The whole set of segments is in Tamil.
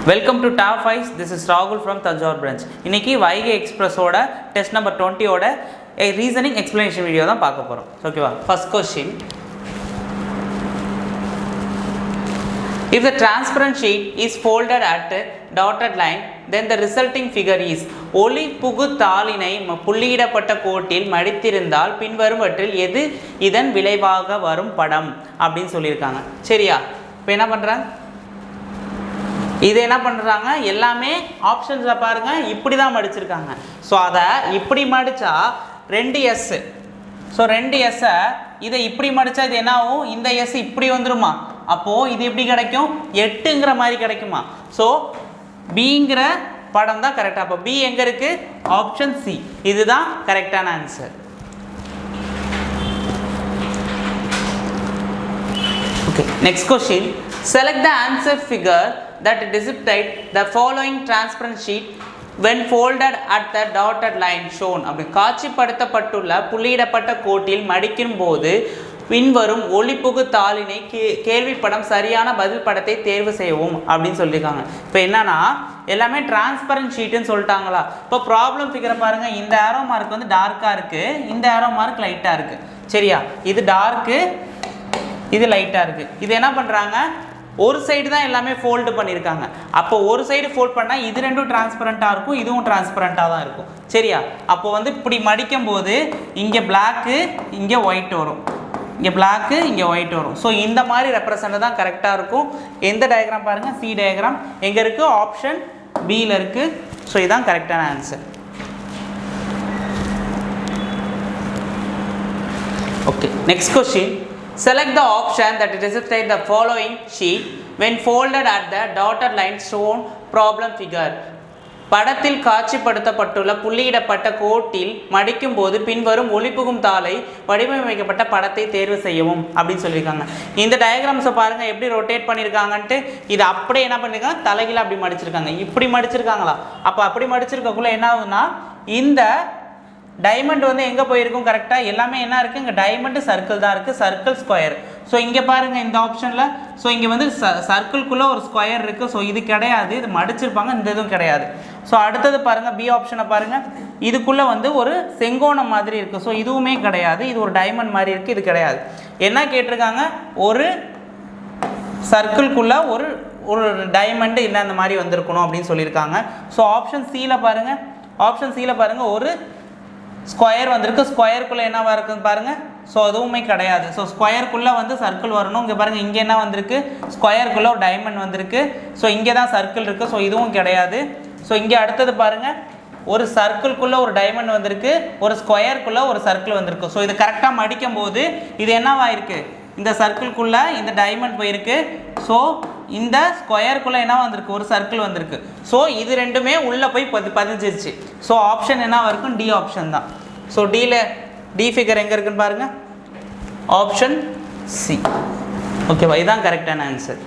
Welcome to Top 5. This is Rahul from Tanjore branch. இன்னைக்கு வைகை எக்ஸ்பிரஸோட டெஸ்ட் நம்பர் 20 ஓட ரீசனிங் எக்ஸ்பிளனேஷன் வீடியோ தான் பார்க்க போறோம். ஓகேவா? First question. If the transparent sheet is folded at a dotted line, then the resulting figure is ஒளி புகு தாளினை புள்ளியிடப்பட்ட கோட்டில் மடித்திருந்தால் பின்வருவற்றில் எது இதன் விளைவாக வரும் படம் அப்படின்னு சொல்லியிருக்காங்க. சரியா? இப்போ என்ன பண்ணுறாங்க? இது என்ன பண்ணுறாங்க? எல்லாமே ஆப்ஷன்ஸை பாருங்கள், இப்படி தான் மடிச்சிருக்காங்க. ஸோ அதை இப்படி மடித்தா 2s. ஸோ 2sஐ இதை இப்படி மடித்தா இது என்ன ஆகும்? இந்த s இப்படி வந்துருமா? அப்போது இது எப்படி கிடைக்கும்? 8ங்கிற மாதிரி கிடைக்குமா? ஸோ பிங்கிற படம் தான் கரெக்டாக. அப்போ பி எங்கே இருக்குது? Option C. இதுதான் கரெக்டான answer. Okay, next question. Select the answer figure that depicts the following transparent sheet when folded at the dotted line shown. அப்படி காட்சிப்படுத்தப்பட்டுள்ள புள்ளியிடப்பட்ட கோட்டில் மடிக்கும் போது பின்வரும் ஒளிப்புகு தாளினை கேள்விப்படம் சரியான பதில் படத்தை தேர்வு செய்யவும் அப்படின்னு சொல்லியிருக்காங்க. இப்போ என்னன்னா எல்லாமே டிரான்ஸ்பரண்ட் ஷீட்டுன்னு சொல்லிட்டாங்களா? இப்போ ப்ராப்ளம் ஃபிகரை பாருங்கள். இந்த ஆரோ மார்க் வந்து டார்க்காக இருக்குது, இந்த ஆரோ மார்க் லைட்டாக இருக்குது. சரியா? இது டார்க்கு, இது லைட்டாக இருக்குது. இது என்ன பண்ணுறாங்க? ஒரு சைடு தான் எல்லாமே ஃபோல்டு பண்ணியிருக்காங்க. அப்போ ஒரு சைடு ஃபோல்ட் பண்ணால் இது ரெண்டும் டிரான்ஸ்பரண்ட்டாக இருக்கும், இதுவும் டிரான்ஸ்பரண்ட்டாக தான் இருக்கும். சரியா? அப்போ வந்து இப்படி மடிக்கும் போது இங்கே பிளாக்கு, இங்கே ஒயிட் வரும், இங்கே பிளாக்கு, இங்கே ஒயிட் வரும். ஸோ இந்த மாதிரி ரெப்ரசன்ட் தான் கரெக்டாக இருக்கும். எந்த டயக்ராம் பாருங்கள்? சி டயக்ராம் எங்கே இருக்குது? ஆப்ஷன் பியில் இருக்குது. ஸோ இதுதான் கரெக்டான answer. Okay, next question. Select the option that depicts the following sheet when folded at the dotted line shown problem figure. படத்தில் காட்சிப்படுத்தப்பட்டுள்ள புள்ளியிடப்பட்ட கோட்டில் மடிக்கும் போது பின்வரும் ஒளிப்புகும் தாளை வடிவமைக்கப்பட்ட படத்தை தேர்வு செய்யவும் அப்படின்னு சொல்லியிருக்காங்க. இந்த டயக்ராம்ஸை பாருங்கள் எப்படி ரொட்டேட் பண்ணியிருக்காங்கன்ட்டு. இது அப்படியே என்ன பண்ணியிருக்காங்க? தலைகீழ அப்படி மடிச்சிருக்காங்க. இப்படி மடிச்சிருக்காங்களா? அப்போ அப்படி மடிச்சிருக்கக்குள்ள என்ன ஆகுதுன்னா இந்த டைமண்ட் வந்து எங்கே போயிருக்கும்? கரெக்டாக எல்லாமே என்ன இருக்குது? இங்கே டைமண்டு சர்க்கிள் தான் இருக்குது, சர்க்கிள் ஸ்கொயர். ஸோ இங்கே பாருங்கள் இந்த ஆப்ஷனில். ஸோ இங்கே வந்து சர்க்கிள்குள்ளே ஒரு ஸ்கொயர் இருக்குது. ஸோ இது கிடையாது, இது மடிச்சிருப்பாங்க, இந்த இதுவும் கிடையாது. ஸோ அடுத்தது பாருங்கள், பி ஆப்ஷனை பாருங்கள். இதுக்குள்ளே வந்து ஒரு செங்கோணம் மாதிரி இருக்குது. ஸோ இதுவுமே கிடையாது, இது ஒரு டைமண்ட் மாதிரி இருக்குது, இது கிடையாது. என்ன கேட்டிருக்காங்க? ஒரு சர்க்கிள்குள்ளே ஒரு ஒரு டைமண்டு இல்லை அந்த மாதிரி வந்திருக்கணும் அப்படின்னு சொல்லியிருக்காங்க. ஸோ ஆப்ஷன் சியில் பாருங்கள், ஆப்ஷன் சியில் பாருங்கள் ஒரு ஸ்கொயர் வந்திருக்கு. ஸ்கொயருக்குள்ளே என்னவா இருக்குன்னு பாருங்கள். ஸோ அதுவுமே கிடையாது. ஸோ ஸ்கொயருக்குள்ளே வந்து சர்க்கிள் வரணும். இங்கே பாருங்கள், இங்கே என்ன வந்திருக்கு? ஸ்கொயருக்குள்ளே ஒரு டைமண்ட் வந்திருக்கு. ஸோ இங்கே தான் சர்க்கிள் இருக்குது. ஸோ இதுவும் கிடையாது. ஸோ இங்கே அடுத்தது பாருங்கள், ஒரு சர்க்கிள்குள்ளே ஒரு டைமண்ட் வந்திருக்கு, ஒரு ஸ்கொயருக்குள்ளே ஒரு சர்க்கிள் வந்திருக்கு. ஸோ இது கரெக்டாக மடிக்கும் போது இது என்னவாயிருக்கு? இந்த சர்க்கிள்குள்ளே இந்த டைமண்ட் போயிருக்கு. ஸோ இந்த ஸ்கொயருக்குள்ளே என்ன வந்திருக்கு? ஒரு சர்க்கிள் வந்திருக்கு. ஸோ இது ரெண்டுமே உள்ளே போய் பதிஞ்சிருச்சு. ஸோ ஆப்ஷன் என்னவா இருக்கும்? டி ஆப்ஷன் தான். ஸோ டியில் டி ஃபிகர் எங்கே இருக்குன்னு பாருங்கள், ஆப்ஷன் சி. ஓகேவா? இதுதான் கரெக்டான answer.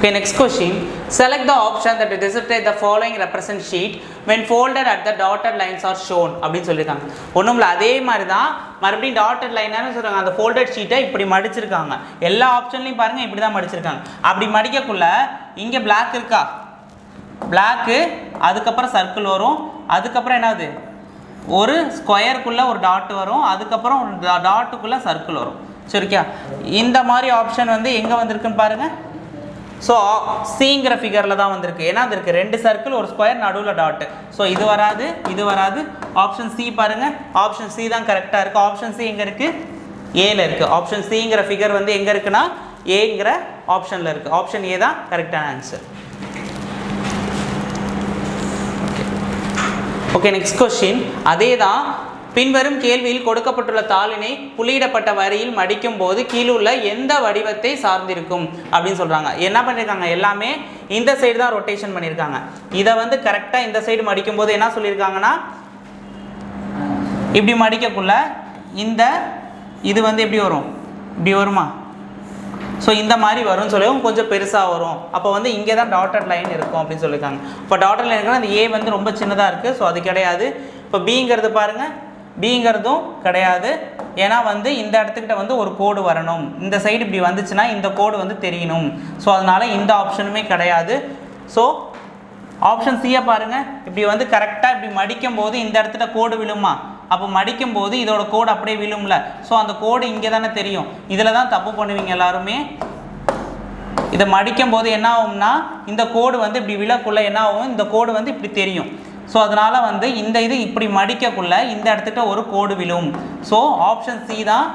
Okay, next question. Select the option that depicts the following represent sheet when folded at the dotted lines are shown அப்படின்னு சொல்லியிருக்காங்க. ஒன்றும்ல அதே மாதிரி தான் மறுபடியும் டாட்டட் லைனானு சொல்கிறாங்க. அந்த ஃபோல்டட் ஷீட்டை இப்படி மடிச்சிருக்காங்க. எல்லா ஆப்ஷன்லையும் பாருங்கள் இப்படி தான் மடிச்சிருக்காங்க. அப்படி மடிக்கக்குள்ள இங்கே பிளாக் இருக்கா? பிளாக்கு, அதுக்கப்புறம் சர்க்கிள் வரும், அதுக்கப்புறம் என்னது? ஒரு ஸ்கொயருக்குள்ளே ஒரு டாட் வரும், அதுக்கப்புறம் ஒரு டாட்டுக்குள்ளே சர்க்கிள் வரும். சரிக்கா? இந்த மாதிரி ஆப்ஷன் வந்து எங்கே வந்திருக்குன்னு பாருங்கள். ஸோ சிங்கிற ஃபிகரில் தான் வந்திருக்கு. ஏன்னா அது இருக்குது 2 சர்க்கிள், ஒரு ஸ்கொயர், நடுவில் டாட்டு. ஸோ இது வராது, இது வராது. ஆப்ஷன் சி பாருங்கள், ஆப்ஷன் சி தான் கரெக்டாக இருக்குது. ஆப்ஷன் சி எங்கே இருக்குது? ஏல இருக்குது. ஆப்ஷன் சிங்கிற ஃபிகர் வந்து எங்கே இருக்குன்னா ஏங்கிற ஆப்ஷனில் இருக்குது. ஆப்ஷன் ஏ தான் கரெக்டான ஆன்சர். Okay, next question. அதே தான் பின்வரும் கேள்வியில் கொடுக்கப்பட்டுள்ள தாளினை புள்ளியிடப்பட்ட வரியில் மடிக்கும் போது கீழுள்ள எந்த வடிவத்தை சார்ந்திருக்கும் அப்படின்னு சொல்கிறாங்க. என்ன பண்ணியிருக்காங்க? எல்லாமே இந்த சைடு தான் ரொட்டேஷன் பண்ணியிருக்காங்க. இதை வந்து கரெக்டாக இந்த சைடு மடிக்கும் போது என்ன சொல்லியிருக்காங்கன்னா இப்படி மடிக்கக்குள்ள இந்த இது வந்து எப்படி வரும்? இப்படி வருமா? ஸோ இந்த மாதிரி வரும்னு சொல்லவும் கொஞ்சம் பெருசாக வரும். அப்போ வந்து இங்கே தான் டாட்டட் லைன் இருக்கும் அப்படின்னு சொல்லியிருக்காங்க. இப்போ டாட்டட் லைன் இருக்குன்னா அந்த ஏ வந்து ரொம்ப சின்னதாக இருக்குது. ஸோ அது கிடையாது. இப்போ பிங்கிறது பாருங்கள், பிங்கிறதும் கிடையாது. ஏன்னா வந்து இந்த இடத்துக்கிட்ட வந்து ஒரு கோடு வரணும், இந்த சைடு இப்படி வந்துச்சுன்னா இந்த கோடு வந்து தெரியணும். ஸோ அதனால் இந்த ஆப்ஷனுமே கிடையாது. ஸோ ஆப்ஷன் சியை பாருங்கள், இப்படி வந்து கரெக்டாக இப்படி மடிக்கும் போது இந்த இடத்துல கோடு விழுமா, அப்போ மடிக்கும் போது இதோட கோடு அப்படியே விழும்ல. ஸோ அந்த கோடு இங்கே தானே தெரியும். இதில் தான் தப்பு பண்ணுவீங்க எல்லாருமே. இதை மடிக்கும் போது என்ன ஆகும்னா இந்த கோடு வந்து இப்படி விழக்குள்ள என்ன ஆகும், இந்த கோடு வந்து இப்படி தெரியும். ஸோ அதனால் வந்து இந்த இது இப்படி மடிக்கக்குள்ள இந்த இடத்துக்கிட்ட ஒரு கோடு விழும். ஸோ ஆப்ஷன் சி தான்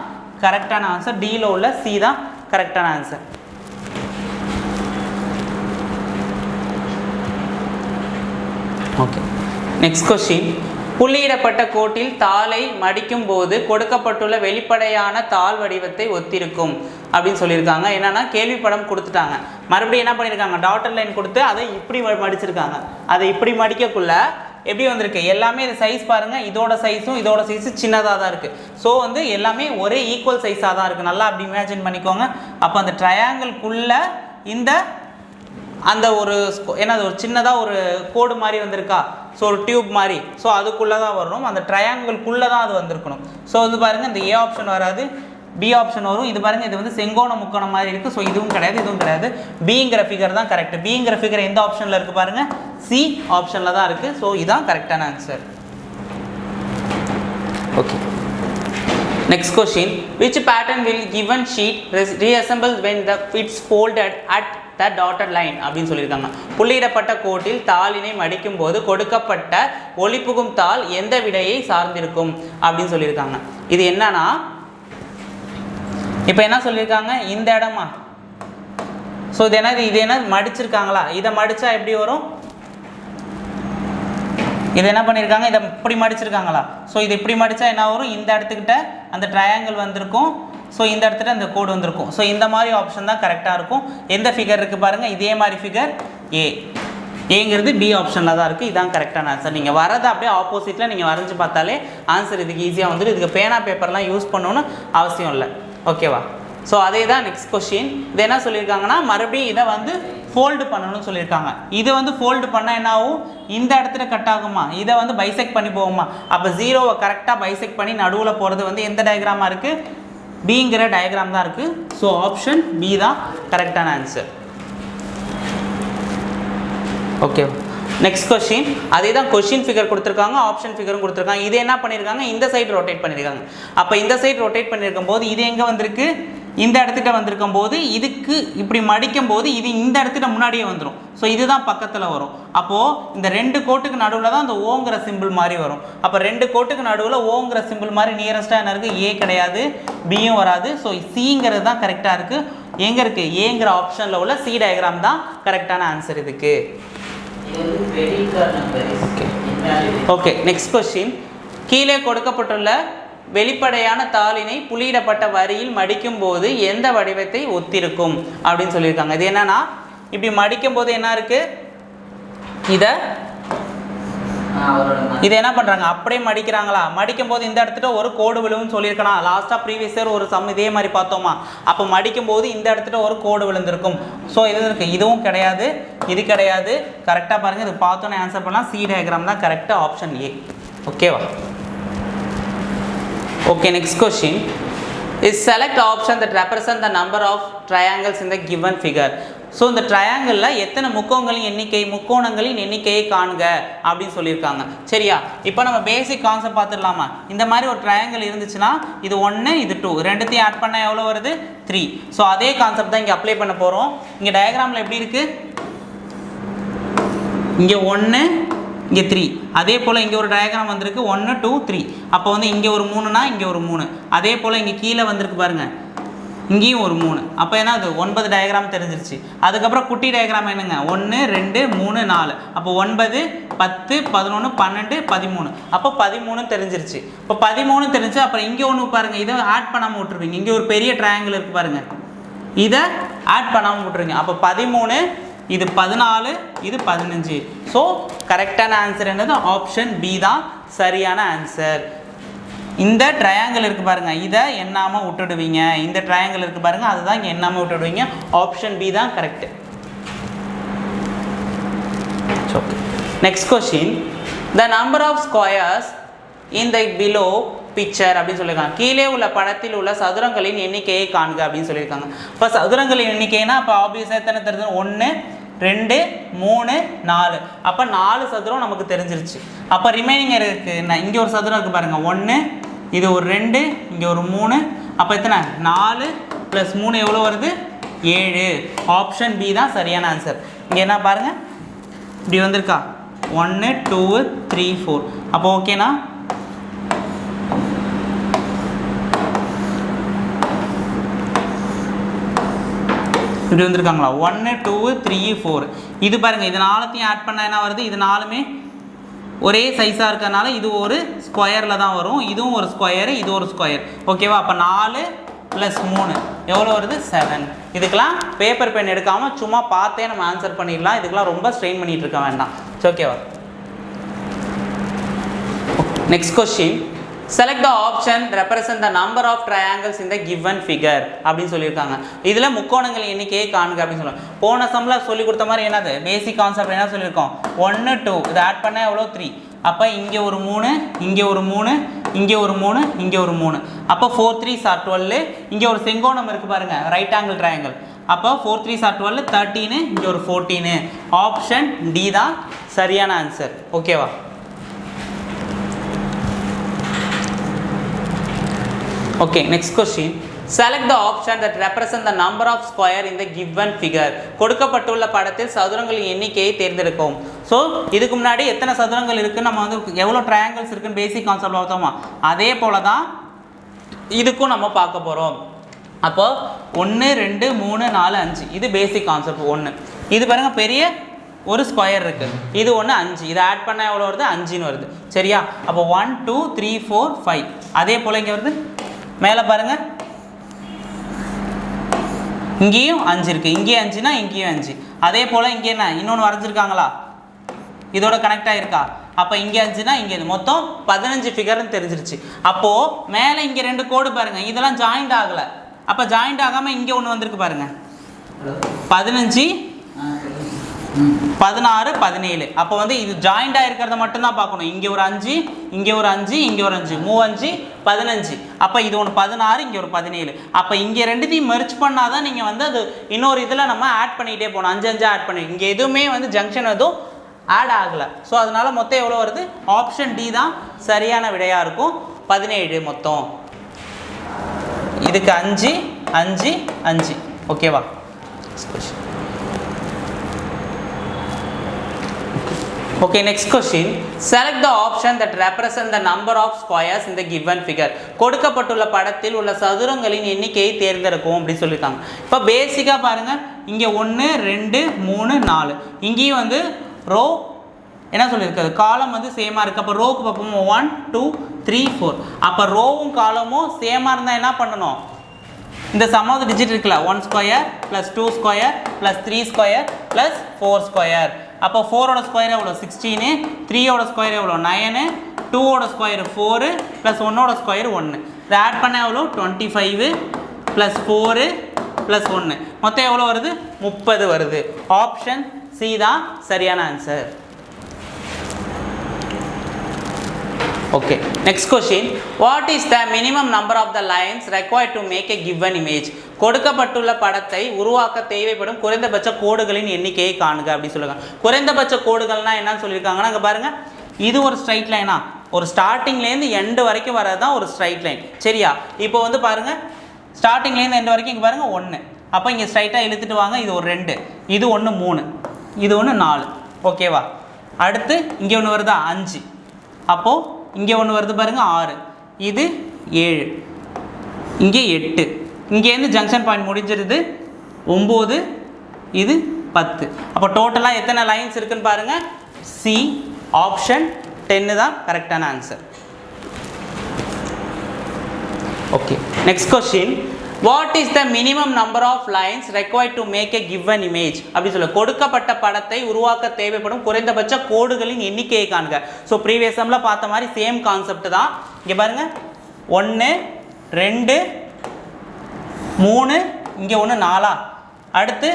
கரெக்டான ஆன்சர். டியில் உள்ள சி தான் கரெக்டான ஆன்சர். Okay, next question. புள்ளியிடப்பட்ட கோட்டில் தாளை மடிக்கும் போது கொடுக்கப்பட்டுள்ள வெளிப்படையான தாள் வடிவத்தை ஒத்திருக்கும் அப்படின்னு சொல்லியிருக்காங்க. என்னன்னா கேள்வி படம் கொடுத்துட்டாங்க, மறுபடியும் என்ன பண்ணியிருக்காங்க, டாட்டர் லைன் கொடுத்து அதை இப்படி மடிச்சிருக்காங்க. அதை இப்படி மடிக்கக்குள்ள எப்படி வந்திருக்கு, எல்லாமே இது சைஸ் பாருங்கள், இதோட சைஸும் இதோட சைஸும் சின்னதாக தான் இருக்குது. ஸோ வந்து எல்லாமே ஒரே ஈக்குவல் சைஸாக தான் இருக்குது. நல்லா அப்படி இமேஜின் பண்ணிக்கோங்க. அப்போ அந்த ட்ரையாங்கிள்குள்ளே இந்த அந்த ஒரு என்னது ஒரு சின்னதாக ஒரு கோடு மாதிரி வந்திருக்கா, ஸோ ஒரு டியூப் மாதிரி, ஸோ அதுக்குள்ளே தான் வரணும், அந்த ட்ரையாங்கிள்குள்ளே தான் அது வந்திருக்கணும். ஸோ இது பாருங்கள், இந்த ஏ ஆப்ஷன் வராது, பி ஆப்ஷன் வரும். இது பாருங்கள், இது வந்து செங்கோண முக்கோணம் மாதிரி இருக்குது. ஸோ இதுவும் கிடையாது, இதுவும் கிடையாது. பிங்கிற ஃபிகர் தான் கரெக்ட். பிங்கிற ஃபிகர் எந்த ஆப்ஷனில் இருக்குது பாருங்கள், சி ஆப்ஷனில் தான் இருக்குது. ஸோ இதுதான் கரெக்டான answer. Okay, next question. Which pattern will given sheet reassemble when it's folded at the dotted line அப்படின்னு சொல்லியிருக்காங்க. புள்ளியிடப்பட்ட கோட்டில் தாளினை மடிக்கும் போது கொடுக்கப்பட்ட ஒளிபுகும் தாள் எந்த விடையை சார்ந்திருக்கும் அப்படின்னு சொல்லியிருக்காங்க. இது என்னன்னா, இப்போ என்ன சொல்லியிருக்காங்க, இந்த இடமா, ஸோ இது என்ன மடிச்சிருக்காங்களா, இதை மடித்தா எப்படி வரும், இது என்ன பண்ணியிருக்காங்க, இதை இப்படி மடிச்சிருக்காங்களா, ஸோ இது இப்படி மடித்தா என்ன வரும், இந்த இடத்துக்கிட்ட அந்த ட்ரையாங்கிள் வந்திருக்கும், ஸோ இந்த இடத்துல அந்த கோடு வந்திருக்கும். ஸோ இந்த மாதிரி ஆப்ஷன் தான் கரெக்டாக இருக்கும். எந்த ஃபிகர் இருக்குது பாருங்கள், இதே மாதிரி ஃபிகர் ஏங்கிறது பி ஆப்ஷனில் தான் இருக்குது. இதுதான் கரெக்டான ஆன்சர். நீங்கள் வரதை அப்படியே ஆப்போசிட்டில் நீங்கள் வரைஞ்சி பார்த்தாலே ஆன்சர் இதுக்கு ஈஸியாக வந்துடும். இதுக்கு பேனா பேப்பர்லாம் யூஸ் பண்ணணும்னு அவசியம் இல்லை. ஓகேவா? ஸோ அதே தான் நெக்ஸ்ட் கொஸ்டின். இது என்ன சொல்லியிருக்காங்கன்னா, மறுபடியும் இதை வந்து ஃபோல்டு பண்ணணும்னு சொல்லியிருக்காங்க. இதை வந்து ஃபோல்டு பண்ணால் என்ன ஆகும், இந்த இடத்துல கட் ஆகுமா, இதை வந்து பைசெக்ட் பண்ணி போகுமா. அப்போ ஜீரோவை கரெக்டாக பைசெக்ட் பண்ணி நடுவில் போகிறது வந்து எந்த டயக்ராமாக இருக்குது, பிங்கிற டயக்ராம் தான் இருக்குது. ஸோ ஆப்ஷன் பி தான் கரெக்டான ஆன்சர். Okay, next question. அதே தான் கொஸ்டின் ஃபிகர் கொடுத்துருக்காங்க, ஆப்ஷன் ஃபிகரும் கொடுத்துருக்காங்க. இது என்ன பண்ணியிருக்காங்க, இந்த சைடு ரொட்டேட் பண்ணியிருக்காங்க. அப்போ இந்த சைடு ரொட்டேட் பண்ணியிருக்கும் போது இது எங்கே வந்திருக்கு, இந்த இடத்துக்கிட்ட வந்திருக்கும் போது இதுக்கு இப்படி மடிக்கும் போது இது இந்த இடத்துக்கிட்ட முன்னாடியே வந்துடும். ஸோ இதுதான் பக்கத்தில் வரும். அப்போது இந்த ரெண்டு கோட்டுக்கு நடுவில் தான் அந்த ஓங்கிற சிம்பிள் மாதிரி வரும். அப்போ ரெண்டு கோட்டுக்கு நடுவில் ஓங்கிற சிம்பிள் மாதிரி நியரஸ்ட்டாக என்ன இருக்குது, ஏ கிடையாது, பியும் வராது. ஸோ சிங்கிறது தான் கரெக்டாக இருக்குது. எங்கே இருக்குது, ஏங்கிற ஆப்ஷனில் உள்ள சி டயக்ராம் தான் கரெக்டான ஆன்சர் இதுக்கு. Okay, next question. கீழே கொடுக்கப்பட்டுள்ள வெளிப்படையான தாளினை புள்ளியிடப்பட்ட வரியில் மடிக்கும் போது எந்த வடிவத்தை ஒத்திருக்கும் அப்படின்னு சொல்லியிருக்காங்க. இது என்னன்னா, இப்படி மடிக்கும் போது என்ன இருக்கு, இது என்ன பண்றாங்க, அப்படியே மடிக்கிறாங்களா, மடிக்கும் போது இந்த இடத்துல ஒரு கோடு விழுவுன்னு சொல்லியிருக்கணும். லாஸ்டா ப்ரீவியஸ் இயர் ஒரு சம் இதே மாதிரி பார்த்தோமா, அப்போ மடிக்கும் போது இந்த இடத்துல ஒரு கோடு விழுந்திருக்கும். ஸோ இது இருக்கு, இதுவும் கிடையாது, இது கிடையாது. கரெக்டாக பாருங்க, இது பார்த்தோன்னே ஆன்சர் பண்ணலாம். சி டயக்ராம் தான் கரெக்டாக, ஆப்ஷன் ஏ. ஓகேவா? Okay, next question is select option that represent the number of triangles in the given figure. So இந்த ட்ரையாங்கிளில் எத்தனை முக்கோணங்களின் எண்ணிக்கையை காண்க அப்படின்னு சொல்லியிருக்காங்க. சரியா? இப்போ நம்ம பேசிக் கான்செப்ட் பார்த்துடலாமா. இந்த மாதிரி ஒரு ட்ரையாங்கிள் இருந்துச்சுன்னா இது 1 இது 2 ரெண்டுத்தையும் ஆட் பண்ணால் எவ்வளோ வருது, 3. ஸோ அதே கான்செப்ட் தான் இங்கே அப்ளை பண்ண போகிறோம். இங்கே டயக்ராமில் எப்படி இருக்குது, இங்கே 1 இங்கே 3, அதே போல் இங்கே ஒரு டயக்ராம் வந்திருக்கு 1 2 3. அப்போ வந்து இங்கே ஒரு 3னா இங்கே ஒரு 3, அதே போல் இங்கே கீழே வந்திருக்கு பாருங்கள், இங்கேயும் ஒரு 3. அப்போ என்ன, அது 9 டயக்ராம் தெரிஞ்சிருச்சு. அதுக்கப்புறம் குட்டி டயக்ராம் என்னங்க, 1 2 3 4. அப்போ 9 10 11 12 13. அப்போ 13 தெரிஞ்சிருச்சு. இப்போ 13 தெரிஞ்சு அப்புறம் இங்கே ஒன்று பாருங்கள், இதை ஆட் பண்ணாமல் விட்டுருவீங்க. இங்கே ஒரு பெரிய ட்ரையாங்கிள் இருக்குது பாருங்கள், இதை ஆட் பண்ணாமல் விட்டுருவீங்க. அப்போ 13, இது 14, இது 15. ஸோ கரெக்டான ஆன்சர் என்னது, ஆப்ஷன் பி தான் சரியான ஆன்சர். இந்த ட்ரையாங்கிள் இருக்குது பாருங்கள், இதை எண்ணாமல் விட்டுடுவீங்க. இந்த ட்ரையாங்கிள் இருக்குது பாருங்கள், அதுதான் இங்கே எண்ணாமல் விட்டுடுவீங்க. ஆப்ஷன் பி தான் correct. Okay, next question. The number of squares in the below picture அப்படின்னு சொல்லியிருக்காங்க. கீழே உள்ள படத்தில் உள்ள சதுரங்களின் எண்ணிக்கையை காண்க அப்படின்னு சொல்லியிருக்காங்க. இப்போ சதுரங்களின் எண்ணிக்கைனா இப்போ ஆப்வியஸாக எத்தனை தெரிஞ்சு 1 2 3 4. அப்போ 4 சதுரம் நமக்கு தெரிஞ்சிருச்சு. அப்போ ரிமைனிங் இருக்குது என்ன, இங்கே ஒரு சதுரம் இருக்குது பாருங்கள் 1, இது ஒரு 2, இங்கே ஒரு 3. அப்போ எத்தனை 4 + 3 எவ்வளோ வருது 7. ஆப்ஷன் பி தான் சரியான ஆன்சர். இங்கே என்ன பாருங்கள் இப்படி வந்திருக்கா 1 2 3 4. அப்போ ஓகேண்ணா. இப்படி வந்திருக்காங்களா 1 2 3 4. இது பாருங்கள் இது 4த்தையும் ஆட் பண்ணால் என்ன வருது, இது 4மே ஒரே சைஸாக இருக்கிறதுனால இது ஒரு ஸ்கொயரில் தான் வரும். இதுவும் ஒரு ஸ்கொயரு, இது ஒரு ஸ்கொயர். ஓகேவா? அப்போ 4 + 3 எவ்வளோ வருது 7. இதுக்கெல்லாம் பேப்பர் பென் எடுக்காமல் சும்மா பார்த்தே நம்ம ஆன்சர் பண்ணிடலாம். இதுக்கெல்லாம் ரொம்ப ஸ்ட்ரெயின் பண்ணிகிட்டு இருக்க வேண்டாம். ஓகேவா? Next question, select the option represent the number of triangles in the given figure அப்படின்னு சொல்லியிருக்காங்க. இதில் முக்கோணங்கள் எண்ணிக்கையை காண்க அப்படின்னு சொல்லுவாங்க. போன சம்மில் சொல்லி கொடுத்த மாதிரி என்னது பேசிக் கான்செப்ட் என்ன சொல்லியிருக்கோம் 1 2 இதை ஆட் பண்ணால் எவ்வளோ 3. அப்போ இங்கே ஒரு 3, இங்கே ஒரு 3, இங்கே ஒரு 3, இங்கே ஒரு 3. அப்போ 4 3s are 12. இங்கே ஒரு செங்கோணம் இருக்குது பாருங்கள் ரைட் ஆங்கிள் ட்ரையாங்கிள். அப்போ 4 3s are 12 13. இங்கே ஒரு 14. ஆப்ஷன் டி தான் சரியான ஆன்சர். ஓகேவா? Okay, next question. Select the option that represent the number of square in the given figure. கொடுக்கப்பட்டுள்ள படத்தில் சதுரங்களின் எண்ணிக்கையை தேர்ந்தெடுக்கவும். ஸோ இதுக்கு முன்னாடி எத்தனை சதுரங்கள் இருக்குன்னு நம்ம வந்து எவ்வளோ ட்ரையாங்கிள்ஸ் இருக்குன்னு பேசிக் கான்செப்ட் பார்த்தோமா, அதே போல தான் இதுக்கும் நம்ம பார்க்க போகிறோம். அப்போ 1 2 3 4 5 இது பேசிக் கான்செப்ட் 1. இது பாருங்க பெரிய ஒரு ஸ்கொயர் இருக்குது, இது ஒன்று 5. இதை ஆட் பண்ணால் எவ்வளோ வருது 5ன்னு வருது. சரியா? அப்போ 1 2 3 4 5. அதே போல் இங்கே வருது மேலே பாருங்கள் இங்கேயும் 5 இருக்குது, இங்கேயும் 5னா இங்கேயும் 5. அதே போல் இங்கே என்ன இன்னொன்று வரைஞ்சிருக்காங்களா, இதோட கனெக்ட் ஆகிருக்கா. அப்போ இங்கே 5னா இங்கே மொத்தம் 15 ஃபிகர்னு தெரிஞ்சிருச்சு. அப்போது மேலே இங்கே 2 கோடு பாருங்கள், இதெல்லாம் ஜாயிண்ட் ஆகலை. அப்போ ஜாயிண்ட் ஆகாமல் இங்கே ஒன்று வந்திருக்கு பாருங்கள் 15 16 17. அப்போ வந்து இது ஜாயிண்ட் ஆகிருக்கிறத மட்டும்தான் பார்க்கணும். இங்கே ஒரு 5, இங்கே ஒரு 5, இங்கே ஒரு 5, 3 5 15. அப்போ இது ஒன்று 16, இங்கே ஒரு 17. அப்போ இங்கே ரெண்டுத்தையும் மெர்ஜ் பண்ணால் தான் நீங்கள் வந்து அது இன்னொரு இதில் நம்ம ஆட் பண்ணிகிட்டே போகணும். 5 5 ஆட் பண்ணி இங்கே எதுவுமே வந்து ஜங்ஷன் எதுவும் ஆட் ஆகலை. ஸோ அதனால் மொத்தம் எவ்வளோ வருது, ஆப்ஷன் டி தான் சரியான விடையாக இருக்கும். 17 மொத்தம். இதுக்கு 5 5 5. ஓகேவா? Okay, next question. Select the option that represent the number of squares in the given figure. கொடுக்கப்பட்டுள்ள படத்தில் உள்ள சதுரங்களின் எண்ணிக்கையை தேர்ந்தெடுக்கவும் அப்படி சொல்லியிருக்காங்க. இப்போ பேசிக்காக பாருங்கள் இங்கே 1 2 3 4. இங்கேயும் வந்து ரோ என்ன சொல்லியிருக்காது, காலம் வந்து சேமாக இருக்குது. அப்போ ரோக்கு பார்ப்போம் 1 2 3 4. அப்போ ரோவும் காலமும் சேமாக இருந்தால் என்ன பண்ணணும், இந்த சம் ஆஃப் தி டிஜிட் இருக்குல்ல 1 square plus 2 square plus 3 square plus 4 square. அப்போ 4ஓட ஸ்கொயர் எவ்வளோ 16, 3ஓட ஸ்கொயர் எவ்வளோ 9, 2ஓட ஸ்கொயர் 4 ப்ளஸ் 1ஓட ஸ்கொயர் 1. இதை ஆட் பண்ண எவ்வளோ 25 ப்ளஸ் 4 ப்ளஸ் 1 மொத்தம் எவ்வளோ வருது 30 வருது. ஆப்ஷன் சி தான் சரியான answer. Okay, next question. What is the minimum number of the lines required to make a given image? கொடுக்கப்பட்டுள்ள படத்தை உருவாக்க தேவைப்படும் குறைந்தபட்ச கோடுகளின் எண்ணிக்கையை காணுங்க அப்படி சொல்லுங்க. குறைந்தபட்ச கோடுகள்னா என்னன்னு சொல்லியிருக்காங்கன்னா இங்கே பாருங்க, இது ஒரு ஸ்ட்ரைட் லைனா, ஒரு ஸ்டார்டிங்லேருந்து எண்டு வரைக்கும் வரது தான் ஒரு ஸ்ட்ரைட் லைன். சரியா? இப்போ வந்து பாருங்க ஸ்டார்டிங்லேருந்து எண்டு வரைக்கும் இங்கே பாருங்க 1. அப்போ இங்கே ஸ்ட்ரைட்டாக இழுத்துட்டு வாங்க, இது ஒரு 2, இது ஒன்று 3, இது ஒன்று 4. ஓகேவா? அடுத்து இங்கே ஒன்று வருதா 5. அப்போது இங்கே ஒன்று வருது பாருங்கள் 6, இது 7, இங்கே 8. இங்கேருந்து ஜங்ஷன் பாயிண்ட் முடிஞ்சிருது 9, இது 10. அப்போ டோட்டலாக எத்தனை லைன்ஸ் இருக்குன்னு பாருங்கள். சி ஆப்ஷன் 10 தான் கரெக்டான answer. Okay, next question. What is the minimum number of lines required to make a given image? அப்படி சொல்ல கொடுக்கப்பட்ட படத்தை உருவாக்க தேவைப்படும் குறைந்தபட்ச கோடுகளின் எண்ணிக்கையை காண்க. ஸோ ப்ரீவியஸ் சம்ல பார்த்த மாதிரி சேம் கான்செப்ட் தான். இங்கே பாருங்க 1 2 3, இங்கே ஒன்று 4. அடுத்து